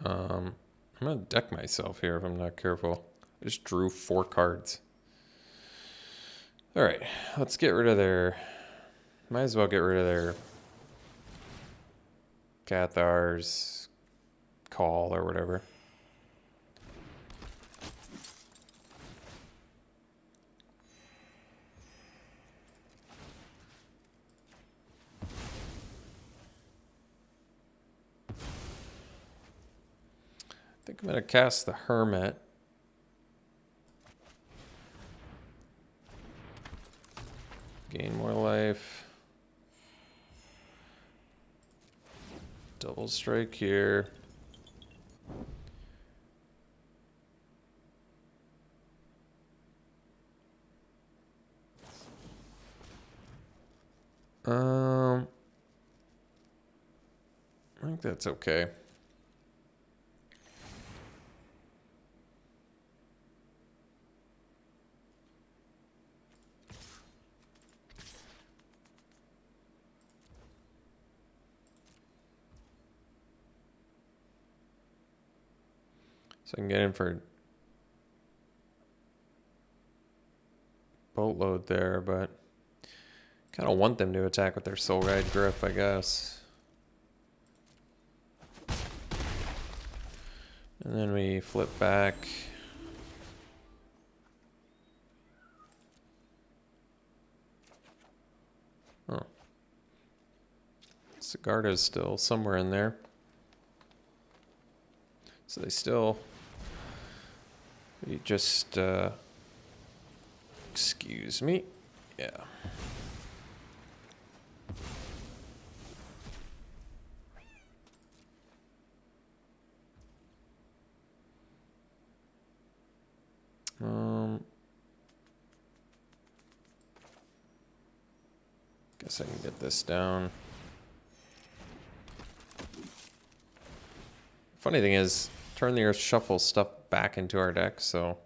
I'm gonna deck myself here if I'm not careful. I just drew 4 cards. All right, let's get rid of their... Might as well get rid of their Cathar's Call or whatever. I think I'm going to cast the Hermit. Gain more life. Double strike here. I think that's okay. So I can get in for boatload there, but kind of want them to attack with their Soul Guide Grip, I guess. And then we flip back. Oh. Sigarda's still somewhere in there. So they still... You just... excuse me. Yeah. Guess I can get this down. Funny thing is, Turn the Earth shuffles stuff back into our deck, so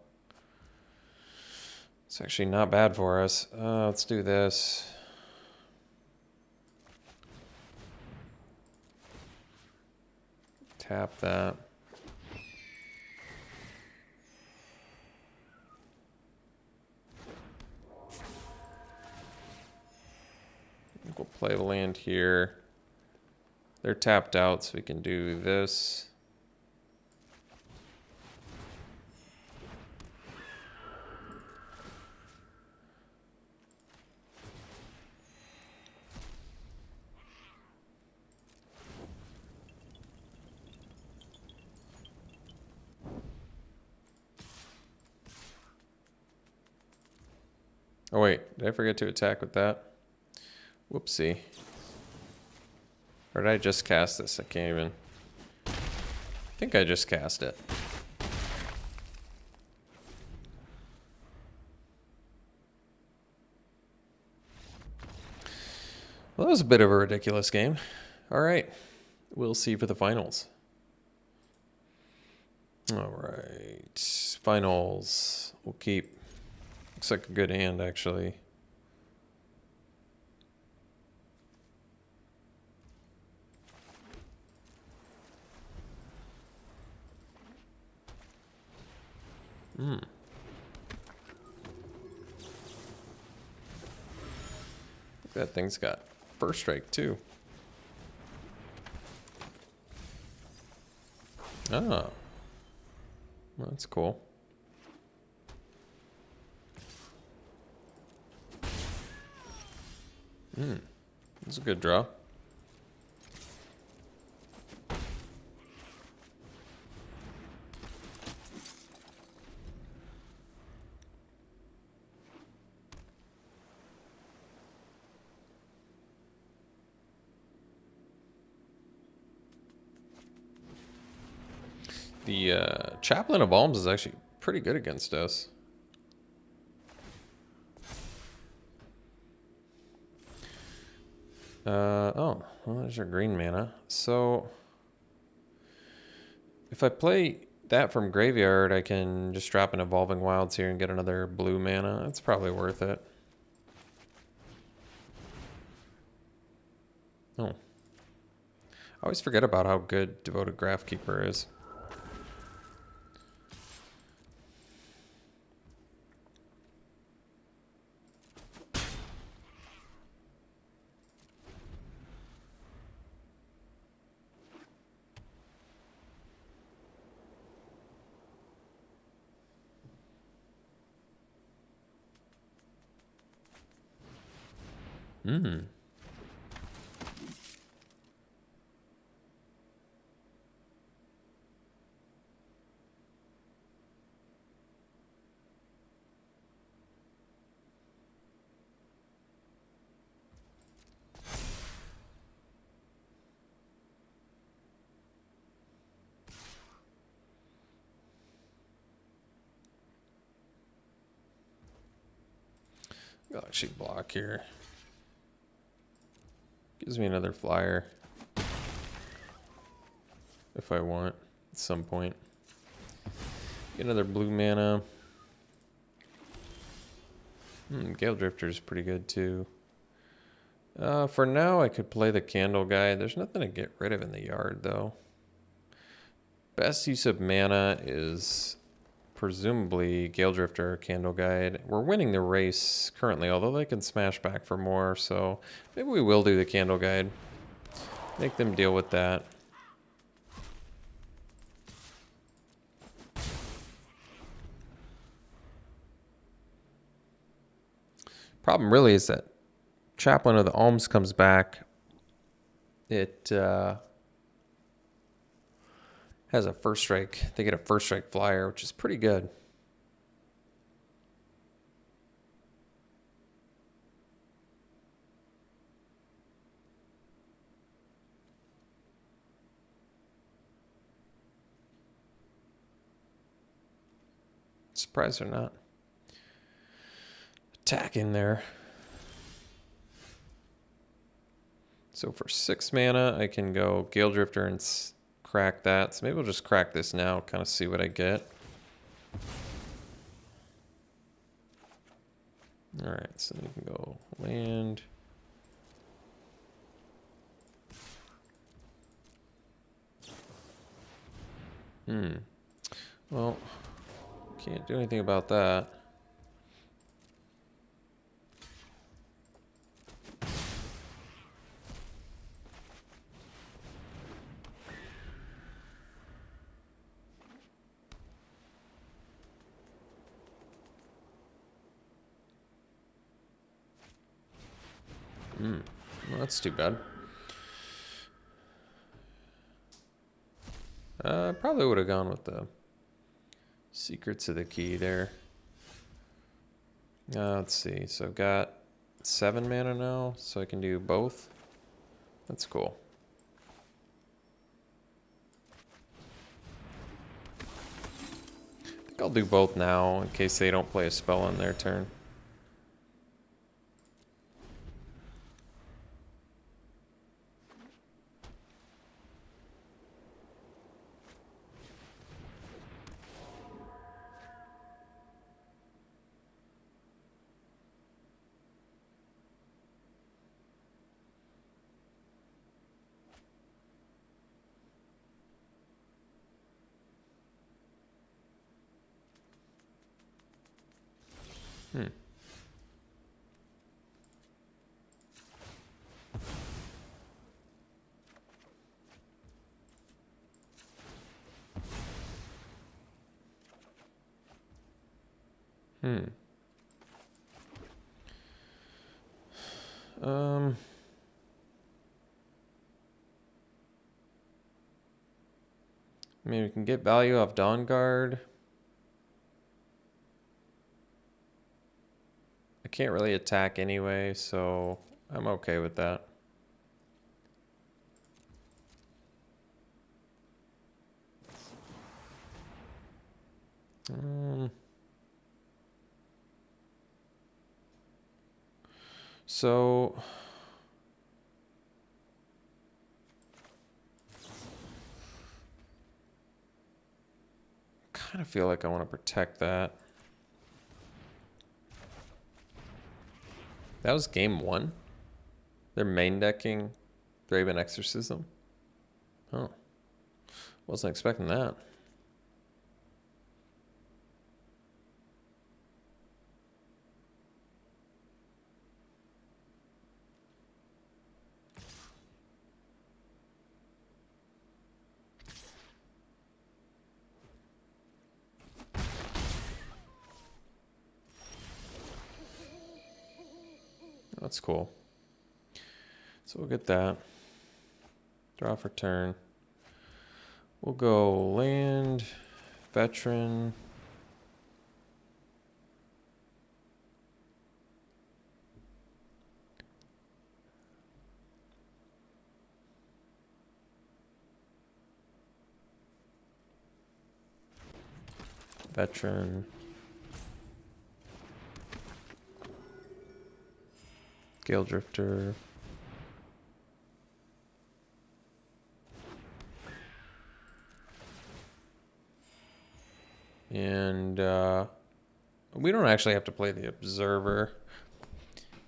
it's actually not bad for us. Let's do this. Tap that. We'll play the land here. They're tapped out, so we can do this. Oh wait, did I forget to attack with that? Whoopsie. Or did I just cast this? I can't even... I think I just cast it. Well, that was a bit of a ridiculous game. Alright, we'll see for the finals. Alright, finals. We'll keep... Looks like a good hand, actually. That thing's got first strike, too. Ah. Well, that's cool. That's a good draw. The Chaplain of Alms is actually pretty good against us. Oh, well, there's our green mana. So, if I play that from graveyard, I can just drop an Evolving Wilds here and get another blue mana. That's probably worth it. Oh. I always forget about how good Devoted Graphkeeper is. I'll actually block here. Gives me another flyer. If I want, at some point. Get another blue mana. Gale Drifter is pretty good too. For now, I could play the Candle guy. There's nothing to get rid of in the yard, though. best use of mana is presumably Gale Drifter or Candle Guide. We're winning the race currently, although they can smash back for more, so maybe we will do the Candle Guide. Make them deal with that. Problem really is that Chaplain of the Alms comes back. It has a first strike. They get a first strike flyer, which is pretty good. Surprised they're not attacking there. So for 6 mana, I can go Gale Drifter and crack that. So maybe we'll just crack this now, kind of see what I get. All right, so you can go land. Well, can't do anything about that. Well, that's too bad. Probably would have gone with the Secrets of the Key there. Let's see. So I've got 7 mana now, so I can do both. That's cool. I think I'll do both now in case they don't play a spell on their turn. I mean, we can get value off Dawn Guard. I can't really attack anyway, so I'm okay with that. So kind of feel like I want to protect that. That was game 1. They're main decking Thraben Exorcism. Oh, wasn't expecting that. That's cool. So we'll get that. Draw for turn. We'll go land, veteran. Veteran. Gale Drifter. And we don't actually have to play the Observer.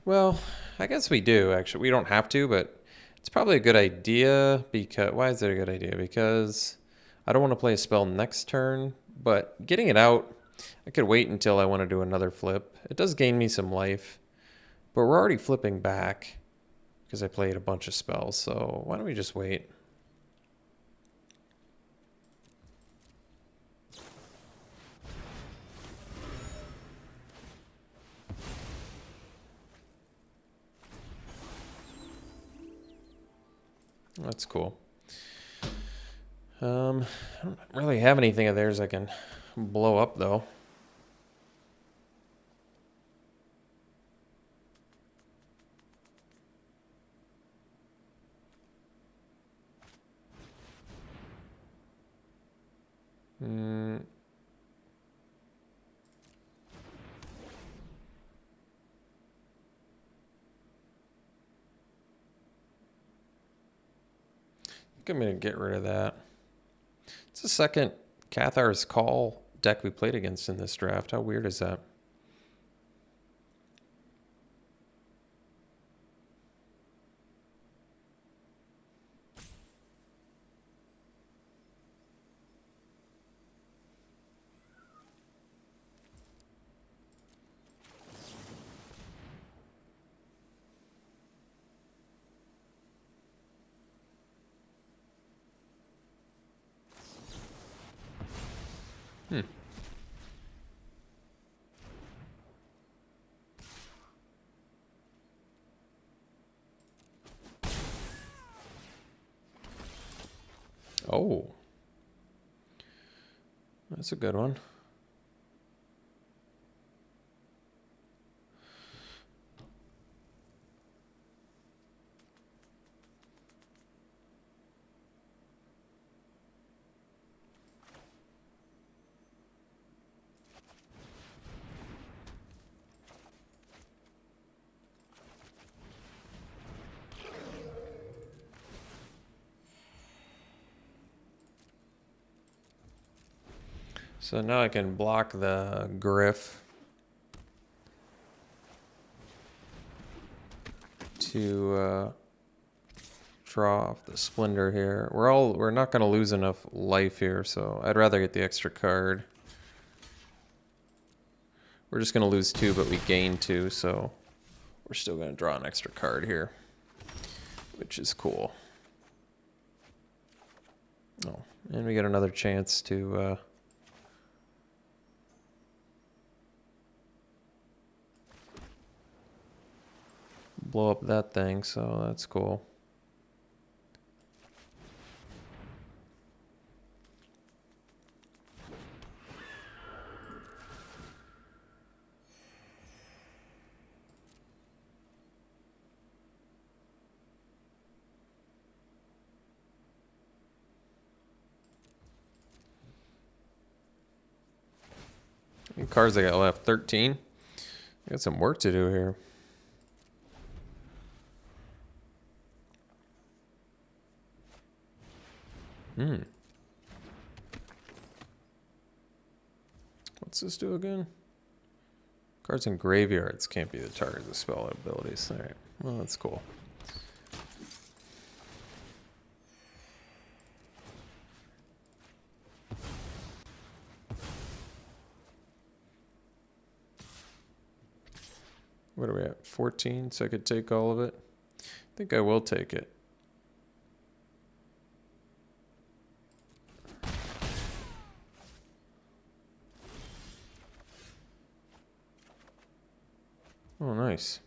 Well, I guess we do, actually. We don't have to, but it's probably a good idea because... Why is it a good idea? Because I don't want to play a spell next turn, but getting it out, I could wait until I want to do another flip. It does gain me some life, but we're already flipping back because I played a bunch of spells, so why don't we just wait? That's cool. I don't really have anything of theirs I can blow up, though. I think I'm going to get rid of that. It's the second Cathar's Call deck we played against in this draft. How weird is that? Oh. That's a good one. So now I can block the Griff to draw off the Splendor here. We're not going to lose enough life here, so I'd rather get the extra card. We're just going to lose 2, but we gain 2, so we're still going to draw an extra card here, which is cool. Oh, and we get another chance to blow up that thing, so that's cool. How many cards I got left? 13? I got some work to do here. What's this do again? Cards in graveyards can't be the target of the spell abilities. Alright, well that's cool. What are we at? 14, so I could take all of it? I think I will take it. Oh, nice.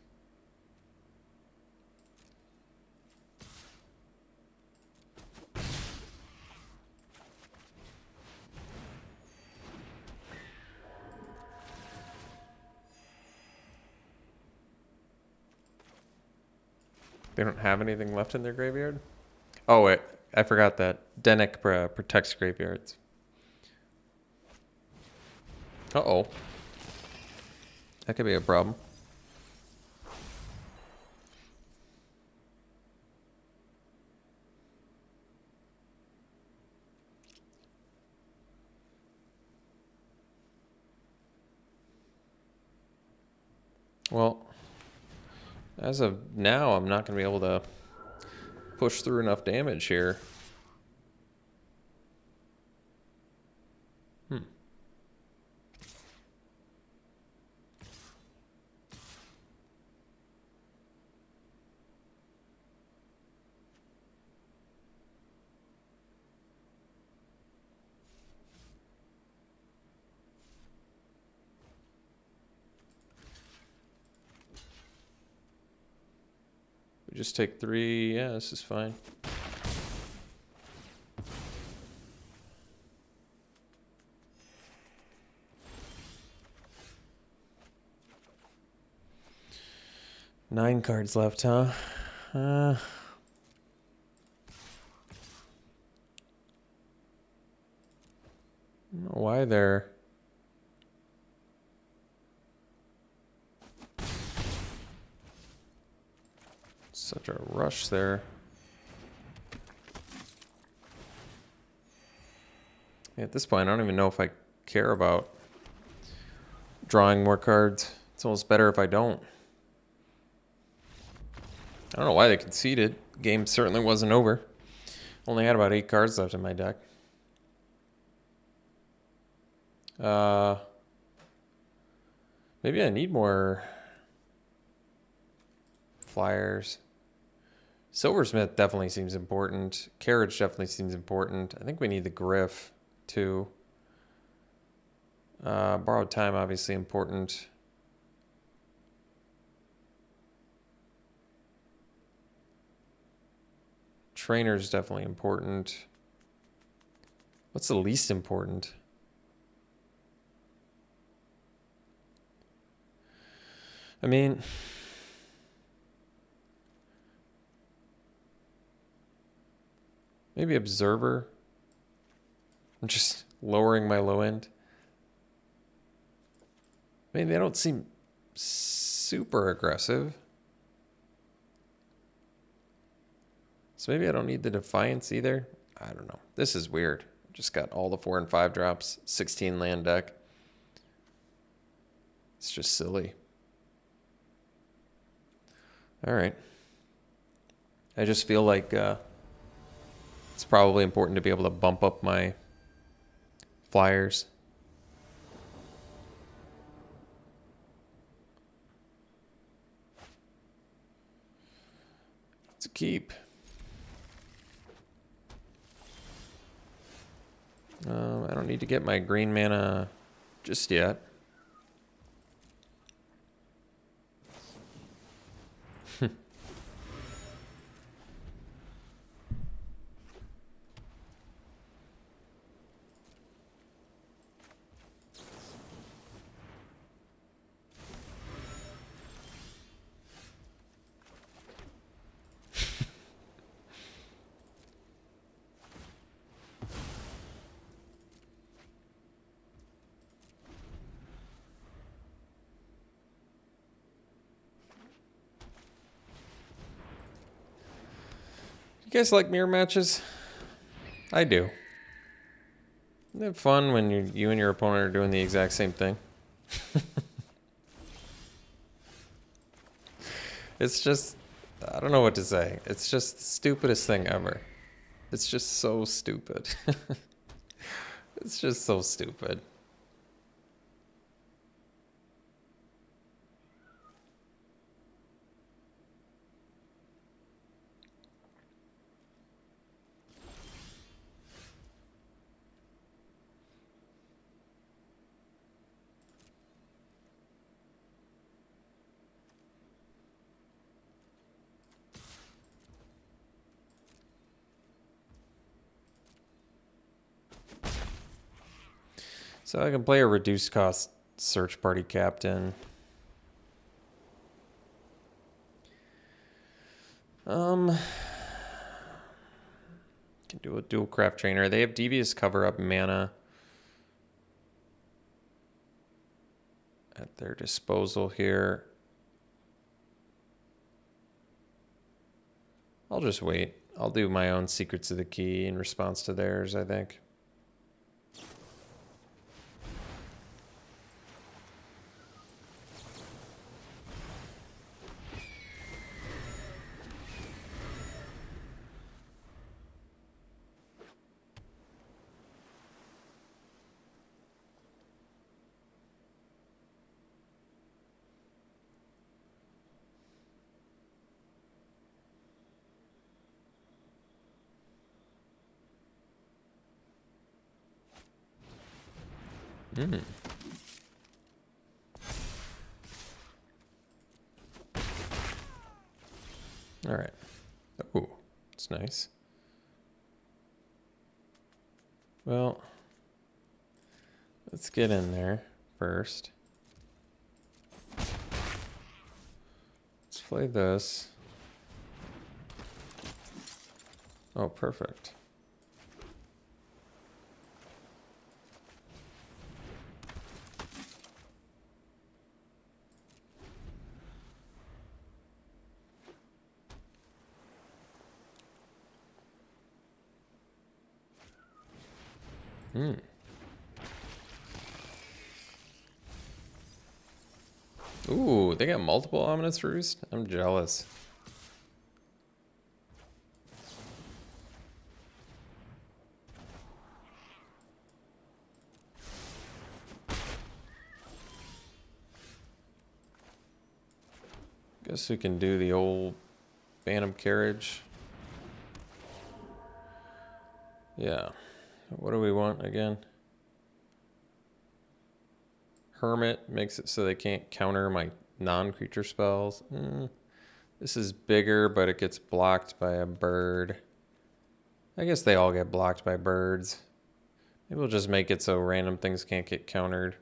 They don't have anything left in their graveyard? Oh, wait. I forgot that. Denick protects graveyards. Uh-oh. That could be a problem. Well, as of now, I'm not going to be able to push through enough damage here. We just take 3. Yeah, this is fine. Nine cards left, huh? I don't know why they're... Such a rush there. At this point, I don't even know if I care about drawing more cards. It's almost better if I don't. I don't know why they conceded. Game certainly wasn't over. Only had about 8 cards left in my deck. Maybe I need more flyers. Silversmith definitely seems important. Carriage definitely seems important. I think we need the Griff too. Borrowed Time obviously important. Trainer's definitely important. What's the least important? I mean, maybe Observer. I'm just lowering my low end. I mean, they don't seem super aggressive. So maybe I don't need the Defiance either. I don't know. This is weird. Just got all the 4 and 5 drops, 16 land deck. It's just silly. All right. I just feel like it's probably important to be able to bump up my flyers. It's a keep. I don't need to get my green mana just yet. You guys like mirror matches? I do. Isn't it fun when you and your opponent are doing the exact same thing? It's just, I don't know what to say. It's just the stupidest thing ever. It's just so stupid. It's just so stupid. So I can play a reduced cost search party captain. Can do a dual craft trainer. They have devious cover up mana at their disposal here. I'll just wait. I'll do my own Secrets of the Key in response to theirs, I think. Hmm. All right. Oh, it's nice. Well, let's get in there first. Let's play this. Oh, perfect. Hmm. Ooh, they got multiple Ominous Roost? I'm jealous. Guess we can do the old Phantom Carriage. Yeah. What do we want again? Hermit makes it so they can't counter my non-creature spells. This is bigger, but it gets blocked by a bird. I guess they all get blocked by birds. Maybe we'll just make it so random things can't get countered.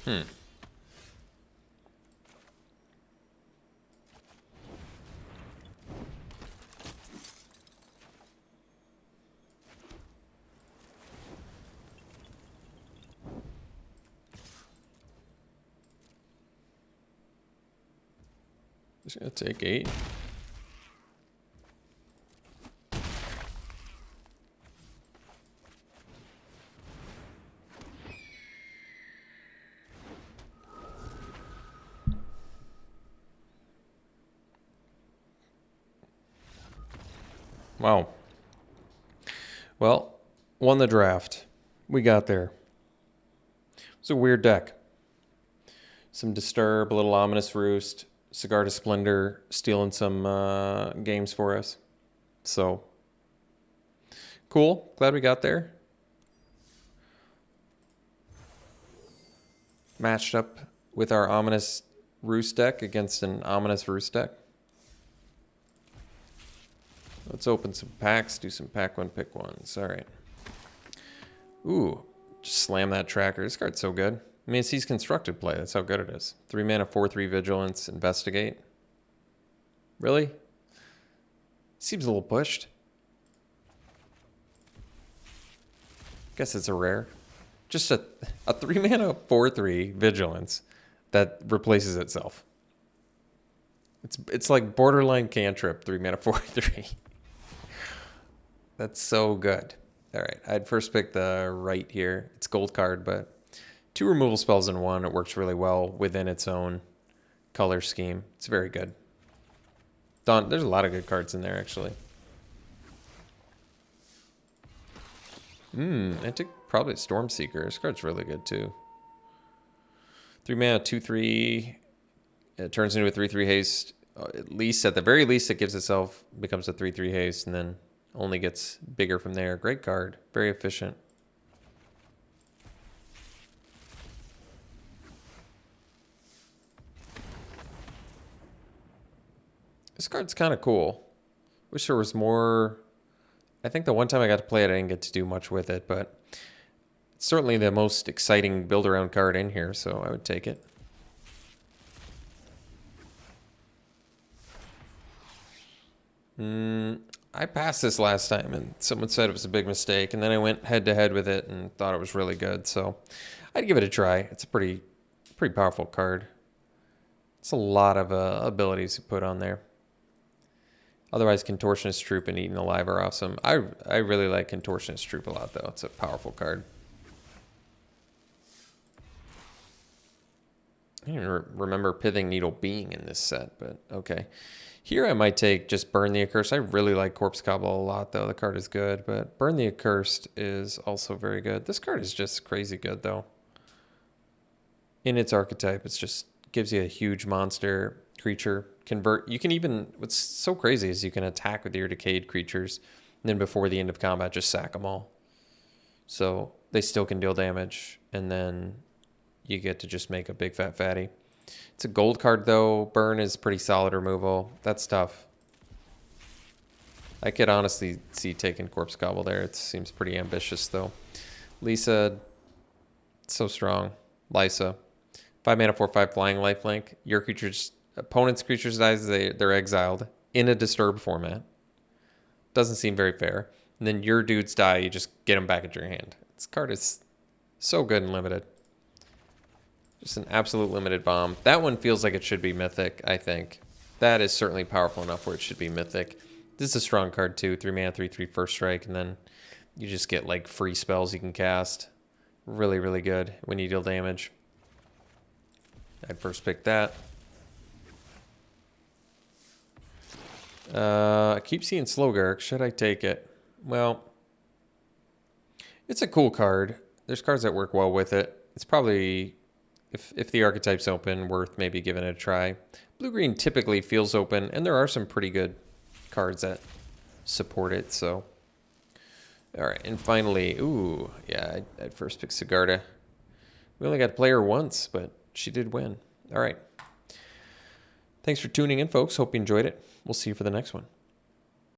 Hmm. Just gonna take 8. Wow. Well, won the draft. We got there. It's a weird deck. Some Disturb, a little Ominous Roost, Cigar to Splendor, stealing some games for us. So, cool. Glad we got there. Matched up with our Ominous Roost deck against an Ominous Roost deck. Let's open some packs, do some pack one, pick ones. All right. Ooh, just slam that tracker. This card's so good. I mean, it sees constructed play. That's how good it is. 3 mana, 4/3 Vigilance, Investigate. Really? Seems a little pushed. Guess it's a rare. Just a 3 mana, 4/3 Vigilance that replaces itself. It's like borderline cantrip, 3 mana, 4/3. That's so good. All right, I'd first pick the right here. It's gold card, but 2 removal spells in 1. It works really well within its own color scheme. It's very good. There's a lot of good cards in there, actually. I took probably Stormseeker. This card's really good, too. 3 mana, 2/3. It turns into a 3/3 haste. At the very least, it becomes a 3/3 haste, and then only gets bigger from there. Great card. Very efficient. This card's kind of cool. Wish there was more. I think the one time I got to play it, I didn't get to do much with it, but it's certainly the most exciting build-around card in here, so I would take it. I passed this last time, and someone said it was a big mistake, and then I went head-to-head with it and thought it was really good, so I'd give it a try. It's a pretty powerful card. It's a lot of abilities to put on there. Otherwise, Contortionist Troop and Eaten Alive are awesome. I really like Contortionist Troop a lot, though. It's a powerful card. I don't even remember Pithing Needle being in this set, but okay. Here I might take just Burn the Accursed. I really like Corpse Cobble a lot, though. The card is good, but Burn the Accursed is also very good. This card is just crazy good, though. In its archetype, it's just gives you a huge monster creature. Convert. You can even, what's so crazy is you can attack with your decayed creatures, and then before the end of combat, just sack them all. So they still can deal damage, and then you get to just make a big fat fatty. It's a gold card, though. Burn is pretty solid removal. That's tough. I could honestly see taking Corpse Cobble there. It seems pretty ambitious, though. Lisa, so strong. Lysa, 5 mana, 4/5 flying lifelink. Your creatures, opponent's creatures dies, they're exiled in a disturbed format. Doesn't seem very fair. And then your dudes die, you just get them back at your hand. This card is so good and limited. Just an absolute limited bomb. That one feels like it should be mythic, I think. That is certainly powerful enough where it should be mythic. This is a strong card too. 3 mana, 3/3 first strike, and then you just get like free spells you can cast. Really, really good when you deal damage. I'd first pick that. I keep seeing Slowgark. Should I take it? Well, it's a cool card. There's cards that work well with it. It's probably, if the archetype's open, worth maybe giving it a try. Blue-green typically feels open, and there are some pretty good cards that support it, so. All right, and finally, ooh, yeah, I'd first pick Sigarda. We only got to play her once, but she did win. All right. Thanks for tuning in, folks. Hope you enjoyed it. We'll see you for the next one.